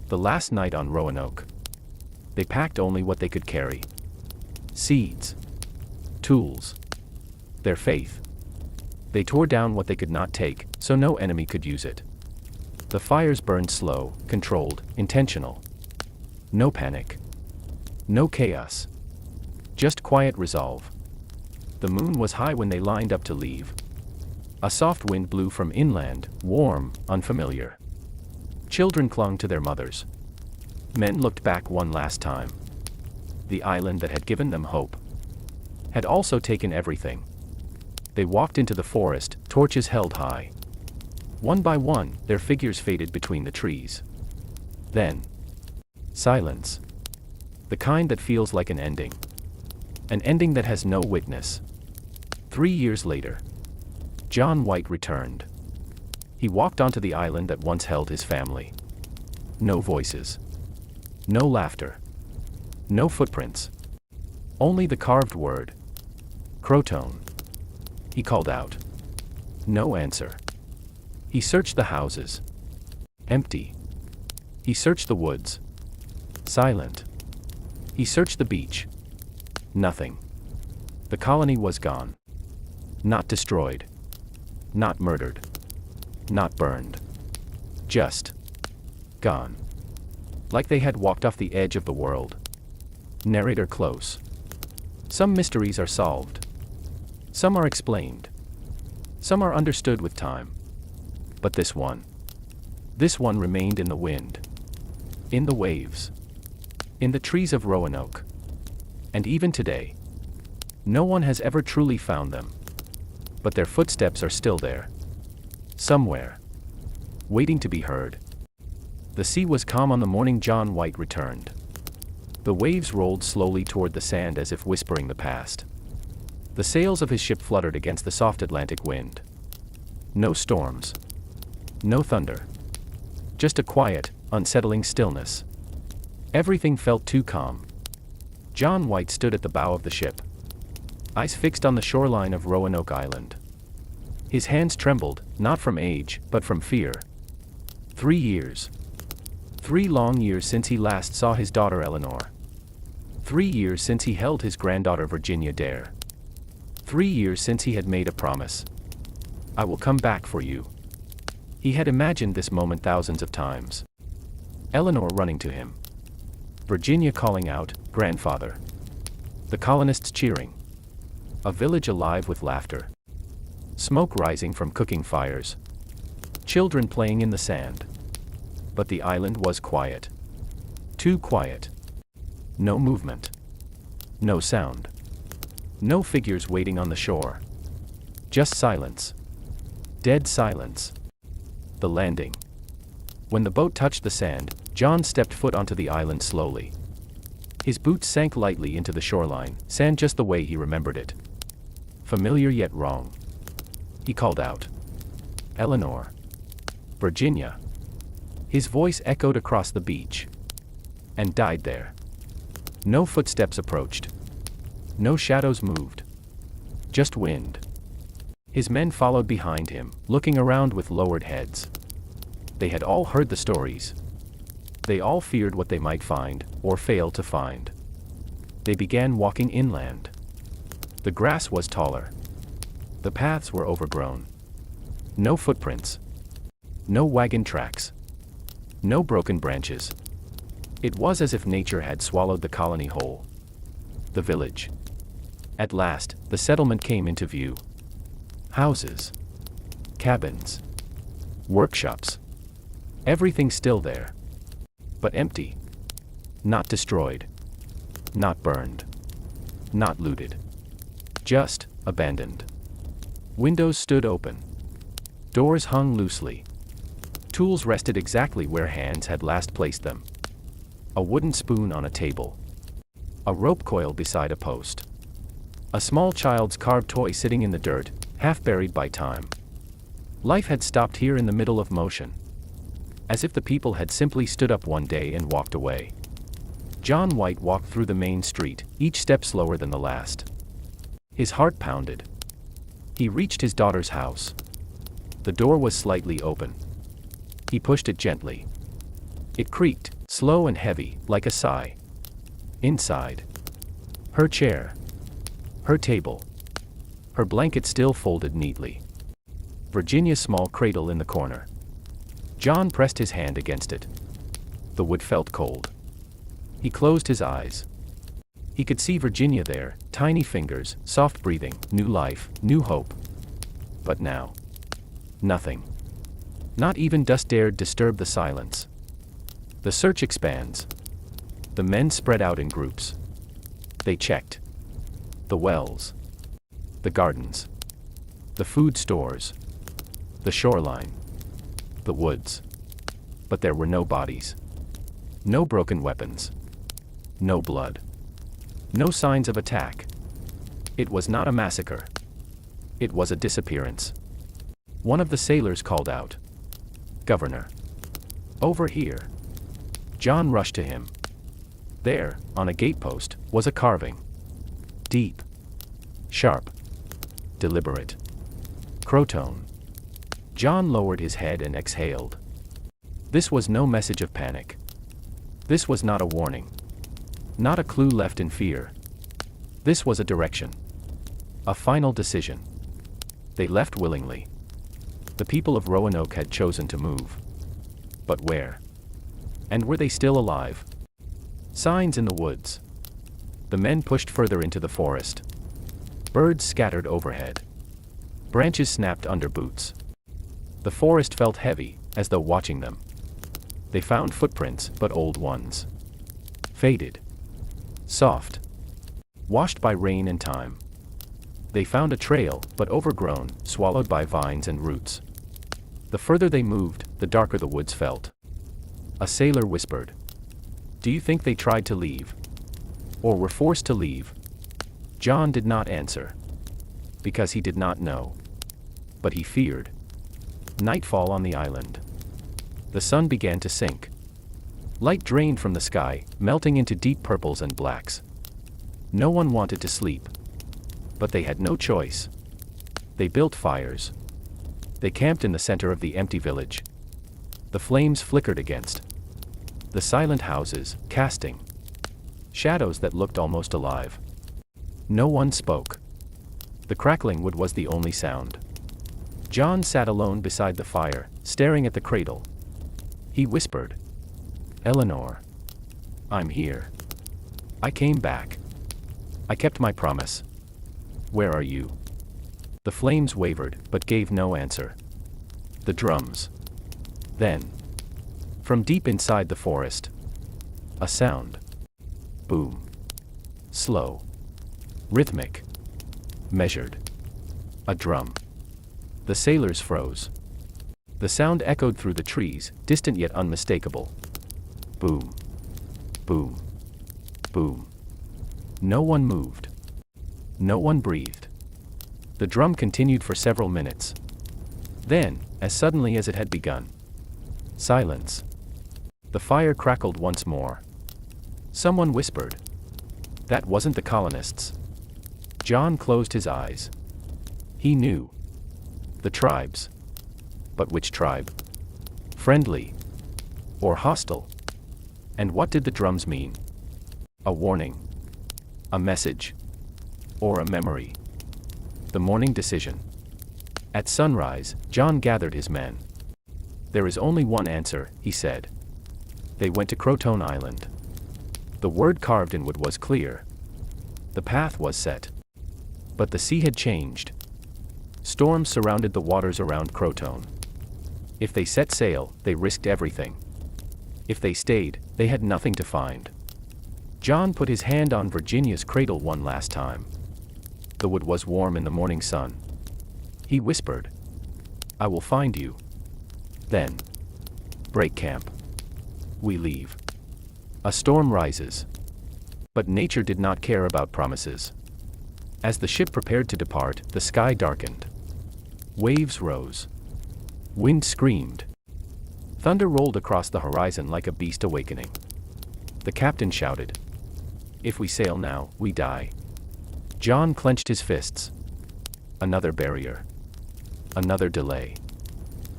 The last night on Roanoke. They packed only what they could carry. Seeds. Tools. Their faith. They tore down what they could not take, so no enemy could use it. The fires burned slow, controlled, intentional. No panic. No chaos. Just quiet resolve. The moon was high when they lined up to leave. A soft wind blew from inland, warm, unfamiliar. Children clung to their mothers. Men looked back one last time. The island that had given them hope had also taken everything. They walked into the forest, torches held high. One by one, their figures faded between the trees. Then, silence. The kind that feels like an ending. An ending that has no witness. 3 years later, John White returned. He walked onto the island that once held his family. No voices. No laughter. No footprints. Only the carved word. Croatoan. He called out. No answer. He searched the houses. Empty. He searched the woods. Silent. He searched the beach. Nothing. The colony was gone. Not destroyed. Not murdered. Not burned. Just gone. Like they had walked off the edge of the world. Narrator close. Some mysteries are solved. Some are explained. Some are understood with time. But this one remained in the wind. In the waves. In the trees of Roanoke. And even today, no one has ever truly found them. But their footsteps are still there. Somewhere. Waiting to be heard. The sea was calm on the morning John White returned. The waves rolled slowly toward the sand as if whispering the past. The sails of his ship fluttered against the soft Atlantic wind. No storms. No thunder. Just a quiet, unsettling stillness. Everything felt too calm. John White stood at the bow of the ship. Eyes fixed on the shoreline of Roanoke Island. His hands trembled, not from age, but from fear. 3 years. 3 long years since he last saw his daughter Eleanor. 3 years since he held his granddaughter Virginia Dare. 3 years since he had made a promise. I will come back for you. He had imagined this moment thousands of times. Eleanor running to him. Virginia calling out, "Grandfather." The colonists cheering. A village alive with laughter. Smoke rising from cooking fires. Children playing in the sand. But the island was quiet. Too quiet. No movement. No sound. No figures waiting on the shore. Just silence. Dead silence. The landing. When the boat touched the sand, John stepped foot onto the island slowly. His boots sank lightly into the shoreline, sand just the way he remembered it. Familiar yet wrong. He called out. Eleanor. Virginia. His voice echoed across the beach. And died there. No footsteps approached. No shadows moved. Just wind. His men followed behind him, looking around with lowered heads. They had all heard the stories. They all feared what they might find, or fail to find. They began walking inland. The grass was taller. The paths were overgrown. No footprints. No wagon tracks. No broken branches. It was as if nature had swallowed the colony whole. The village. At last, the settlement came into view. Houses. Cabins. Workshops. Everything still there. But empty. Not destroyed. Not burned. Not looted. Just abandoned. Windows stood open. Doors hung loosely. Tools rested exactly where hands had last placed them. A wooden spoon on a table. A rope coil beside a post. A small child's carved toy sitting in the dirt, half buried by time. Life had stopped here in the middle of motion. As if the people had simply stood up one day and walked away. John White walked through the main street, each step slower than the last. His heart pounded. He reached his daughter's house. The door was slightly open. He pushed it gently. It creaked, slow and heavy, like a sigh. Inside. Her chair. Her table. Her blanket still folded neatly. Virginia's small cradle in the corner. John pressed his hand against it. The wood felt cold. He closed his eyes. He could see Virginia there, tiny fingers, soft breathing, new life, new hope. But now. Nothing. Not even dust dared disturb the silence. The search expands. The men spread out in groups. They checked. The wells. The gardens. The food stores. The shoreline. The woods. But there were no bodies. No broken weapons. No blood. No signs of attack. It was not a massacre. It was a disappearance. One of the sailors called out. "Governor. Over here." John rushed to him. There, on a gatepost, was a carving. Deep. Sharp. Deliberate. Croatoan. John lowered his head and exhaled. This was no message of panic. This was not a warning. Not a clue left in fear. This was a direction. A final decision. They left willingly. The people of Roanoke had chosen to move. But where? And were they still alive? Signs in the woods. The men pushed further into the forest. Birds scattered overhead. Branches snapped under boots. The forest felt heavy, as though watching them. They found footprints, but old ones. Faded. Soft. Washed by rain and time. They found a trail, but overgrown, swallowed by vines and roots. The further they moved, the darker the woods felt. A sailor whispered. "Do you think they tried to leave? Or were forced to leave?" John did not answer. Because he did not know. But he feared. Nightfall on the island. The sun began to sink. Light drained from the sky, melting into deep purples and blacks. No one wanted to sleep. But they had no choice. They built fires. They camped in the center of the empty village. The flames flickered against the silent houses, casting shadows that looked almost alive. No one spoke. The crackling wood was the only sound. John sat alone beside the fire, staring at the cradle. He whispered. "Eleanor. I'm here. I came back. I kept my promise. Where are you?" The flames wavered, but gave no answer. The drums. Then. From deep inside the forest. A sound. Boom. Slow. Rhythmic. Measured. A drum. The sailors froze. The sound echoed through the trees, distant yet unmistakable. Boom. Boom. Boom. No one moved. No one breathed. The drum continued for several minutes. Then, as suddenly as it had begun. Silence. The fire crackled once more. Someone whispered. That wasn't the colonists. John closed his eyes. He knew. The tribes. But which tribe? Friendly. Or hostile? And what did the drums mean? A warning. A message. Or a memory. The morning decision. At sunrise, John gathered his men. There is only one answer, he said. They went to Croatoan Island. The word carved in wood was clear. The path was set. But the sea had changed. Storms surrounded the waters around Croatoan. If they set sail, they risked everything. If they stayed, they had nothing to find. John put his hand on Virginia's cradle one last time. The wood was warm in the morning sun. He whispered. I will find you. Then. Break camp. We leave. A storm rises. But nature did not care about promises. As the ship prepared to depart, the sky darkened. Waves rose. Wind screamed. Thunder rolled across the horizon like a beast awakening. The captain shouted, "If we sail now, we die." John clenched his fists. Another barrier. Another delay.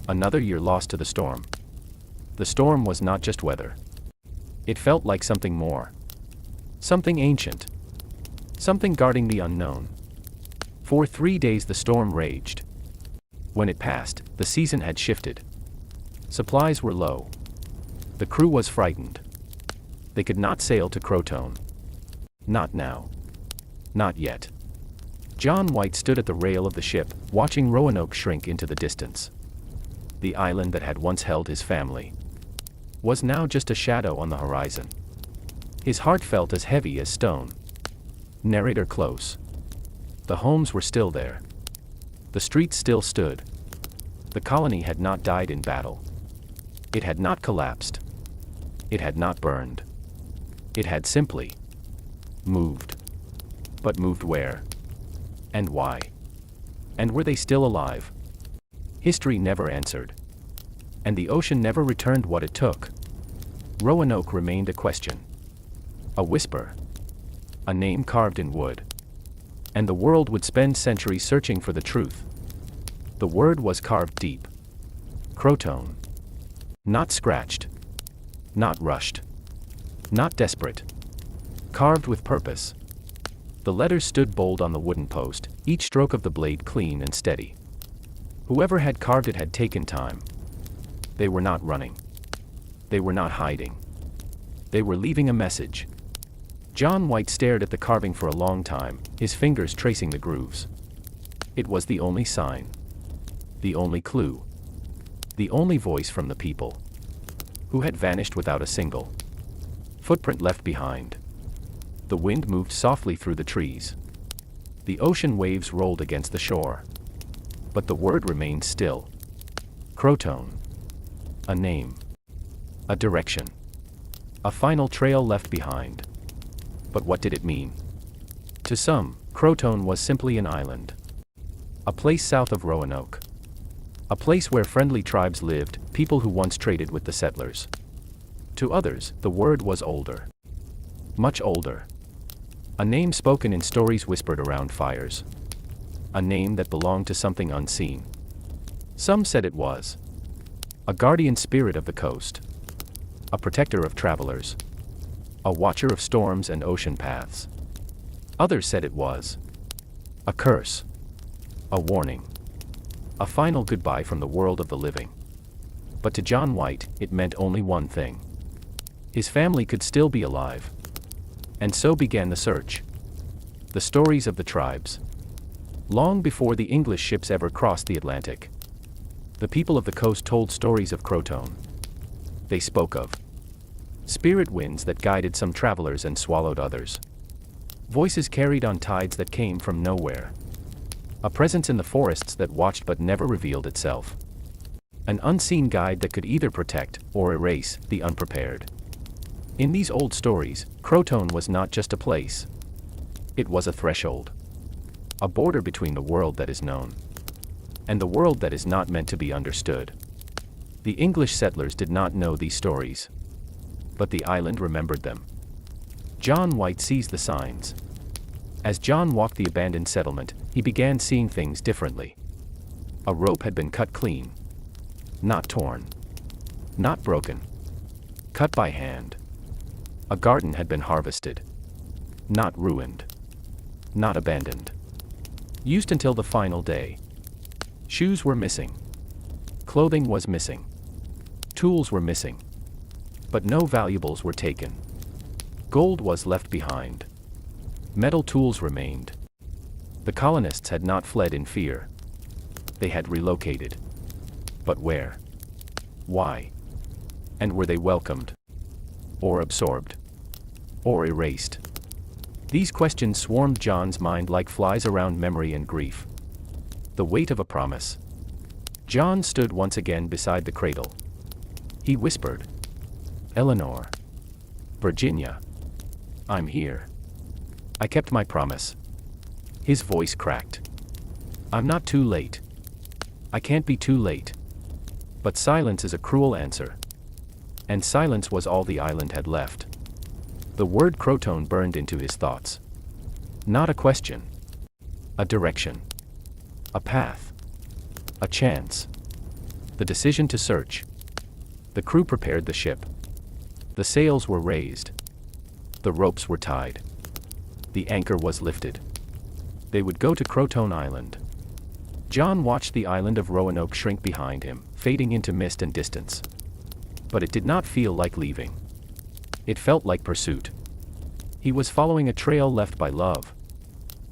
Another year lost to the storm. The storm was not just weather. It felt like something more. Something ancient. Something guarding the unknown. For 3 days the storm raged. When it passed, the season had shifted. Supplies were low. The crew was frightened. They could not sail to Croatoan. Not now. Not yet. John White stood at the rail of the ship, watching Roanoke shrink into the distance. The island that had once held his family was now just a shadow on the horizon. His heart felt as heavy as stone. Narrator close. The homes were still there. The streets still stood. The colony had not died in battle. It had not collapsed. It had not burned. It had simply moved. But moved where? And why? And were they still alive? History never answered. And the ocean never returned what it took. Roanoke remained a question. A whisper. A name carved in wood. And the world would spend centuries searching for the truth. The word was carved deep. Croatoan. Not scratched. Not rushed. Not desperate. Carved with purpose. The letters stood bold on the wooden post, each stroke of the blade clean and steady. Whoever had carved it had taken time. They were not running. They were not hiding. They were leaving a message. John White stared at the carving for a long time, his fingers tracing the grooves. It was the only sign. The only clue. The only voice from the people. Who had vanished without a single footprint left behind. The wind moved softly through the trees. The ocean waves rolled against the shore. But the word remained still. Croatoan. A name. A direction. A final trail left behind. But what did it mean? To some, Croatoan was simply an island. A place south of Roanoke. A place where friendly tribes lived, people who once traded with the settlers. To others, the word was older. Much older. A name spoken in stories whispered around fires. A name that belonged to something unseen. Some said it was a guardian spirit of the coast. A protector of travelers. A watcher of storms and ocean paths. Others said it was a curse. A warning. A final goodbye from the world of the living. But to John White, it meant only one thing. His family could still be alive. And so began the search. The stories of the tribes. Long before the English ships ever crossed the Atlantic, the people of the coast told stories of Croatoan. They spoke of spirit winds that guided some travelers and swallowed others. Voices carried on tides that came from nowhere. A presence in the forests that watched but never revealed itself. An unseen guide that could either protect or erase the unprepared. In these old stories, Croatoan was not just a place. It was a threshold. A border between the world that is known and the world that is not meant to be understood. The English settlers did not know these stories. But the island remembered them. John White seized the signs. As John walked the abandoned settlement, he began seeing things differently. A rope had been cut clean. Not torn. Not broken. Cut by hand. A garden had been harvested. Not ruined. Not abandoned. Used until the final day. Shoes were missing. Clothing was missing. Tools were missing. But no valuables were taken. Gold was left behind. Metal tools remained. The colonists had not fled in fear. They had relocated. But where? Why? And were they welcomed? Or absorbed? Or erased? These questions swarmed John's mind like flies around memory and grief. The weight of a promise. John stood once again beside the cradle. He whispered, "Eleanor. Virginia. I'm here. I kept my promise. His voice cracked. I'm not too late. I can't be too late. But silence is a cruel answer. And silence was all the island had left. The word Croatoan burned into his thoughts. Not a question. A direction. A path. A chance. The decision to search. The crew prepared the ship. The sails were raised. The ropes were tied. The anchor was lifted. They would go to Croatoan Island. John watched the island of Roanoke shrink behind him, fading into mist and distance. But it did not feel like leaving. It felt like pursuit. He was following a trail left by love.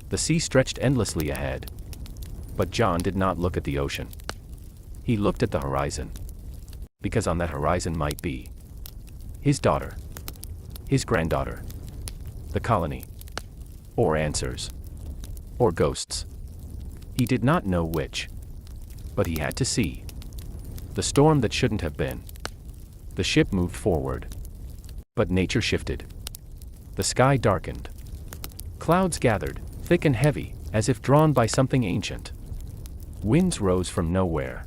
The sea stretched endlessly ahead. But John did not look at the ocean. He looked at the horizon. Because on that horizon might be his daughter, his granddaughter, the colony, or answers, or ghosts. He did not know which. But he had to see. The storm that shouldn't have been. The ship moved forward. But nature shifted. The sky darkened. Clouds gathered, thick and heavy, as if drawn by something ancient. Winds rose from nowhere.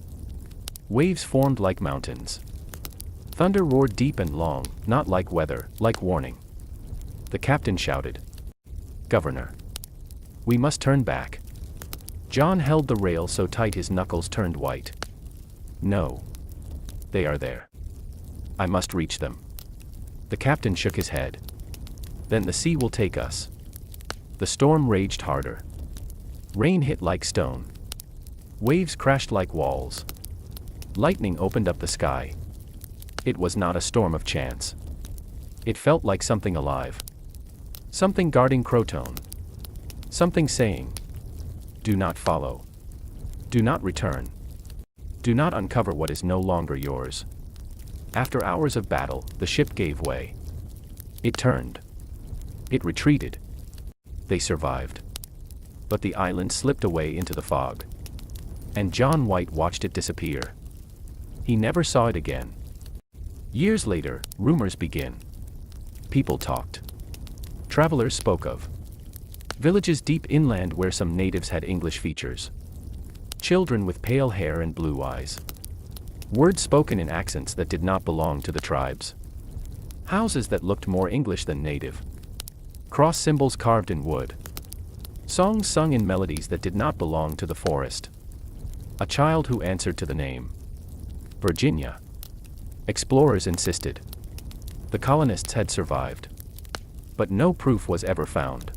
Waves formed like mountains. Thunder roared deep and long, not like weather, like warning. The captain shouted, "Governor, we must turn back." John held the rail so tight his knuckles turned white. No. They are there. I must reach them. The captain shook his head. Then the sea will take us. The storm raged harder. Rain hit like stone. Waves crashed like walls. Lightning opened up the sky. It was not a storm of chance. It felt like something alive. Something guarding Croatoan. Something saying, "Do not follow. Do not return. Do not uncover what is no longer yours." After hours of battle, the ship gave way. It turned. It retreated. They survived. But the island slipped away into the fog. And John White watched it disappear. He never saw it again. Years later, rumors begin. People talked. Travelers spoke of villages deep inland where some natives had English features. Children with pale hair and blue eyes. Words spoken in accents that did not belong to the tribes. Houses that looked more English than native. Cross symbols carved in wood. Songs sung in melodies that did not belong to the forest. A child who answered to the name. Virginia. Explorers insisted. The colonists had survived. But no proof was ever found.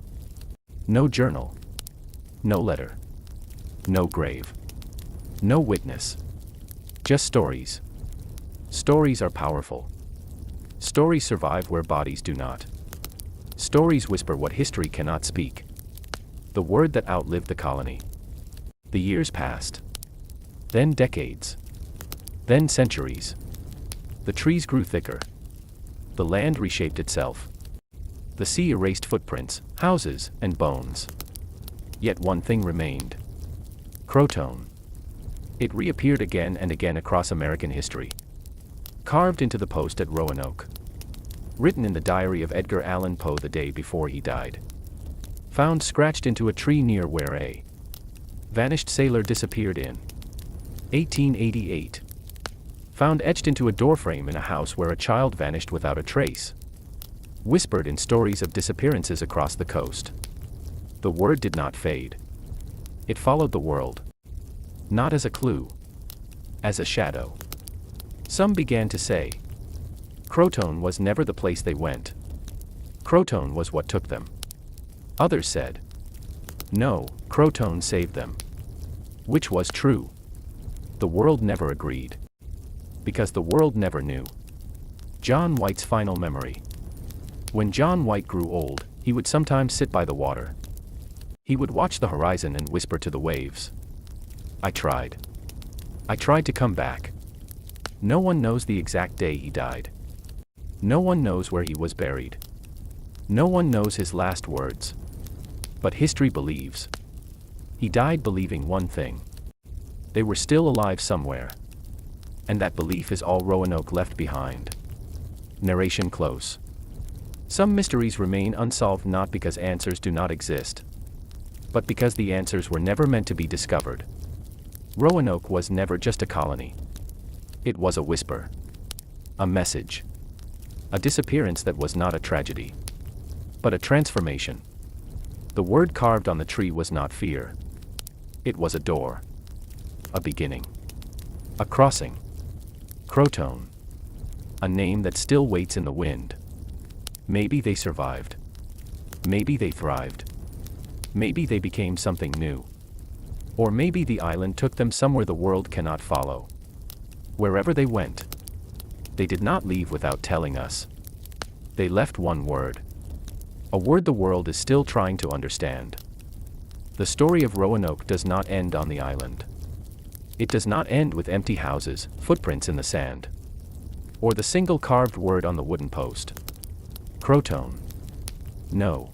No journal. No letter. No grave. No witness. Just stories. Stories are powerful. Stories survive where bodies do not. Stories whisper what history cannot speak. The word that outlived the colony. The years passed. Then decades. Then centuries. The trees grew thicker. The land reshaped itself. The sea erased footprints, houses, and bones. Yet one thing remained. Croatoan. It reappeared again and again across American history. Carved into the post at Roanoke. Written in the diary of Edgar Allan Poe the day before he died. Found scratched into a tree near where a vanished sailor disappeared in 1888. Found etched into a doorframe in a house where a child vanished without a trace. Whispered in stories of disappearances across the coast. The word did not fade. It followed the world. Not as a clue. As a shadow. Some began to say, Croatoan was never the place they went. Croatoan was what took them. Others said, no, Croatoan saved them. Which was true. The world never agreed. Because the world never knew. John White's final memory. When John White grew old, he would sometimes sit by the water. He would watch the horizon and whisper to the waves. I tried. I tried to come back. No one knows the exact day he died. No one knows where he was buried. No one knows his last words. But history believes. He died believing one thing. They were still alive somewhere. And that belief is all Roanoke left behind. Narration close. Some mysteries remain unsolved not because answers do not exist, but because the answers were never meant to be discovered. Roanoke was never just a colony. It was a whisper. A message. A disappearance that was not a tragedy, but a transformation. The word carved on the tree was not fear. It was a door. A beginning. A crossing. Croatoan. A name that still waits in the wind. Maybe they survived. Maybe they thrived. Maybe they became something new. Or maybe the island took them somewhere the world cannot follow. Wherever they went, they did not leave without telling us. They left one word. A word the world is still trying to understand. The story of Roanoke does not end on the island. It does not end with empty houses, footprints in the sand, or the single carved word on the wooden post. Croatoan. No.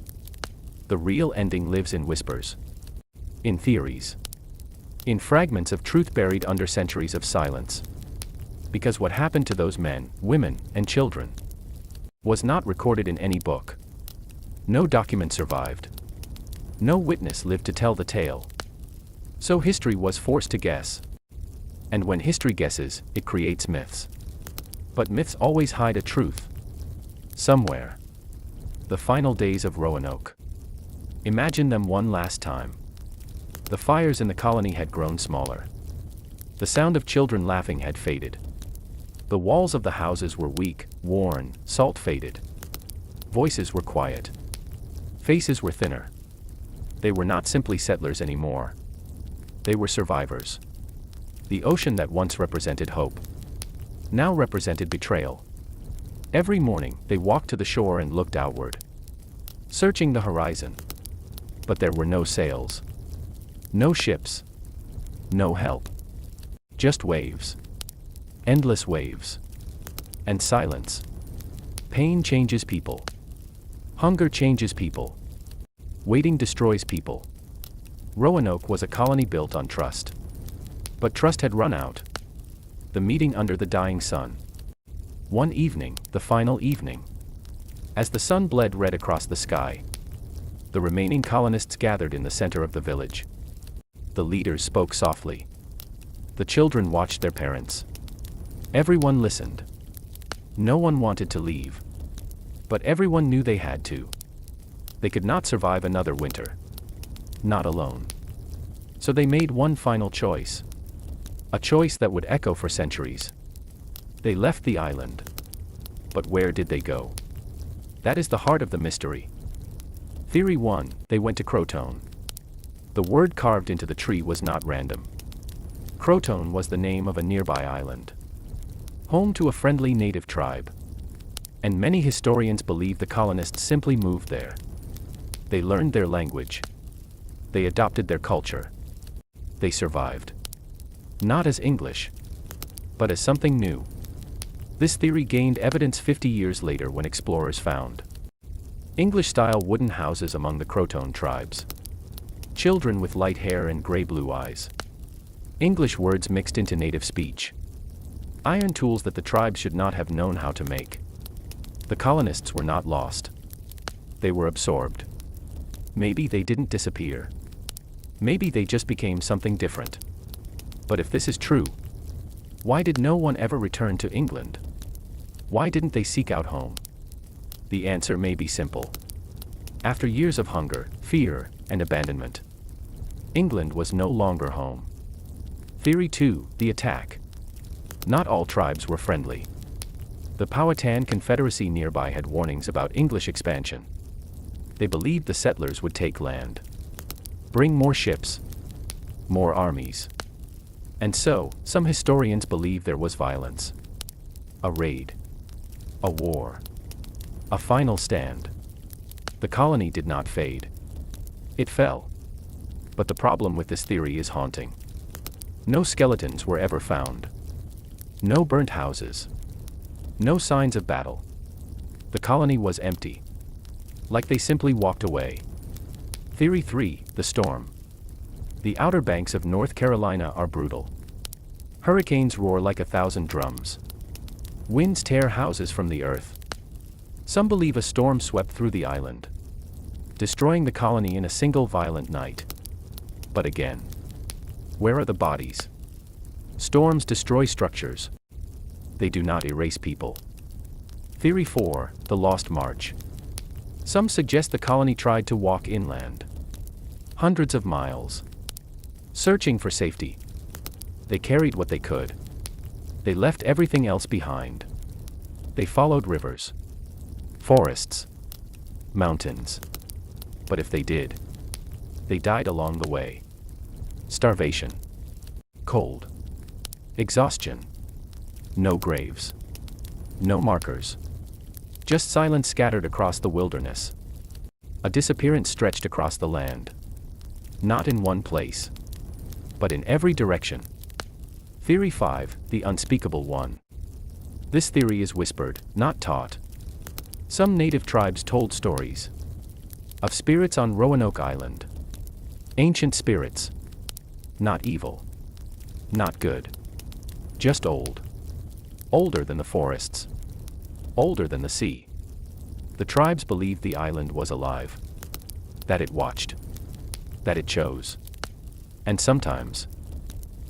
The real ending lives in whispers. In theories. In fragments of truth buried under centuries of silence. Because what happened to those men, women, and children was not recorded in any book. No document survived. No witness lived to tell the tale. So history was forced to guess. And when history guesses, it creates myths. But myths always hide a truth. Somewhere. The final days of Roanoke. Imagine them one last time. The fires in the colony had grown smaller. The sound of children laughing had faded. The walls of the houses were weak, worn, salt-faded. Voices were quiet. Faces were thinner. They were not simply settlers anymore. They were survivors. The ocean that once represented hope now represented betrayal. Every morning, they walked to the shore and looked outward, searching the horizon. But there were no sails. No ships. No help. Just waves. Endless waves. And silence. Pain changes people. Hunger changes people. Waiting destroys people. Roanoke was a colony built on trust. But trust had run out. The meeting under the dying sun. One evening, the final evening. As the sun bled red across the sky, the remaining colonists gathered in the center of the village. The leaders spoke softly. The children watched their parents. Everyone listened. No one wanted to leave. But everyone knew they had to. They could not survive another winter. Not alone. So they made one final choice. A choice that would echo for centuries. They left the island. But where did they go? That is the heart of the mystery. Theory 1, they went to Croatoan. The word carved into the tree was not random. Croatoan was the name of a nearby island, home to a friendly native tribe. And many historians believe the colonists simply moved there. They learned their language. They adopted their culture. They survived. Not as English, but as something new. This theory gained evidence 50 years later when explorers found English-style wooden houses among the Croatoan tribes. Children with light hair and gray-blue eyes. English words mixed into native speech. Iron tools that the tribe should not have known how to make. The colonists were not lost. They were absorbed. Maybe they didn't disappear. Maybe they just became something different. But if this is true, why did no one ever return to England? Why didn't they seek out home? The answer may be simple. After years of hunger, fear, and abandonment, England was no longer home. Theory 2, the attack. Not all tribes were friendly. The Powhatan Confederacy nearby had warnings about English expansion. They believed the settlers would take land, bring more ships, more armies. And so, some historians believe there was violence. A raid. A war. A final stand. The colony did not fade. It fell. But the problem with this theory is haunting. No skeletons were ever found. No burnt houses. No signs of battle. The colony was empty. Like they simply walked away. Theory 3, the storm. The Outer Banks of North Carolina are brutal. Hurricanes roar like 1,000 drums. Winds tear houses from the earth. Some believe a storm swept through the island, destroying the colony in a single violent night. But again, where are the bodies? Storms destroy structures. They do not erase people. Theory 4, the Lost March. Some suggest the colony tried to walk inland. Hundreds of miles. Searching for safety. They carried what they could. They left everything else behind. They followed rivers, forests, mountains. But if they did, they died along the way. Starvation, cold, exhaustion. No graves, no markers. Just silence scattered across the wilderness. A disappearance stretched across the land. Not in one place, but in every direction. Theory 5, the Unspeakable One. This theory is whispered, not taught. Some native tribes told stories of spirits on Roanoke Island. Ancient spirits. Not evil. Not good. Just old. Older than the forests. Older than the sea. The tribes believed the island was alive. That it watched. That it chose. And sometimes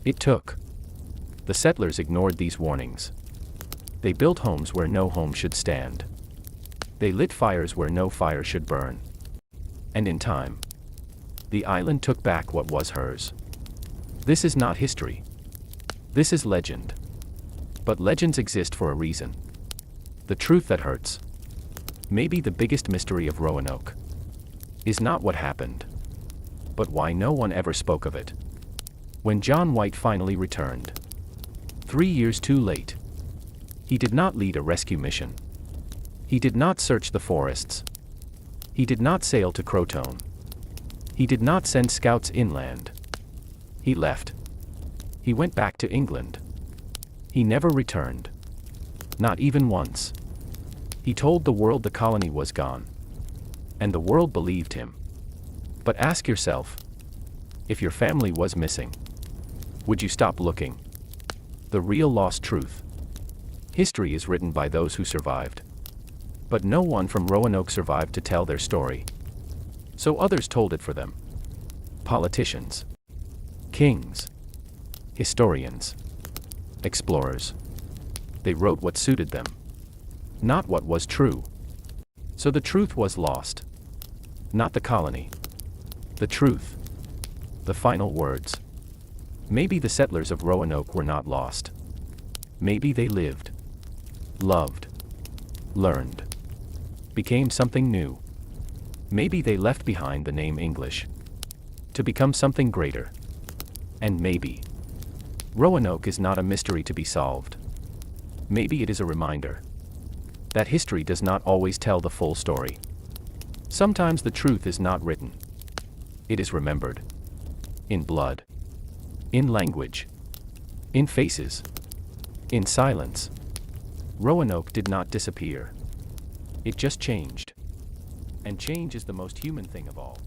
it took. The settlers ignored these warnings. They built homes where no home should stand. They lit fires where no fire should burn. And in time, the island took back what was hers. This is not history. This is legend. But legends exist for a reason. The truth that hurts, maybe the biggest mystery of Roanoke, is not what happened, but why no one ever spoke of it. When John White finally returned, 3 years too late, he did not lead a rescue mission. He did not search the forests. He did not sail to Croatoan. He did not send scouts inland. He left. He went back to England. He never returned. Not even once. He told the world the colony was gone. And the world believed him. But ask yourself, if your family was missing, would you stop looking? The real lost truth. History is written by those who survived. But no one from Roanoke survived to tell their story. So others told it for them. Politicians, kings, historians, explorers. They wrote what suited them, not what was true. So the truth was lost. Not the colony. The truth. The final words. Maybe the settlers of Roanoke were not lost. Maybe they lived, loved, learned, became something new. Maybe they left behind the name English to become something greater. And maybe Roanoke is not a mystery to be solved. Maybe it is a reminder that history does not always tell the full story. Sometimes the truth is not written. It is remembered. In blood. In language. In faces. In silence. Roanoke did not disappear. It just changed. And change is the most human thing of all.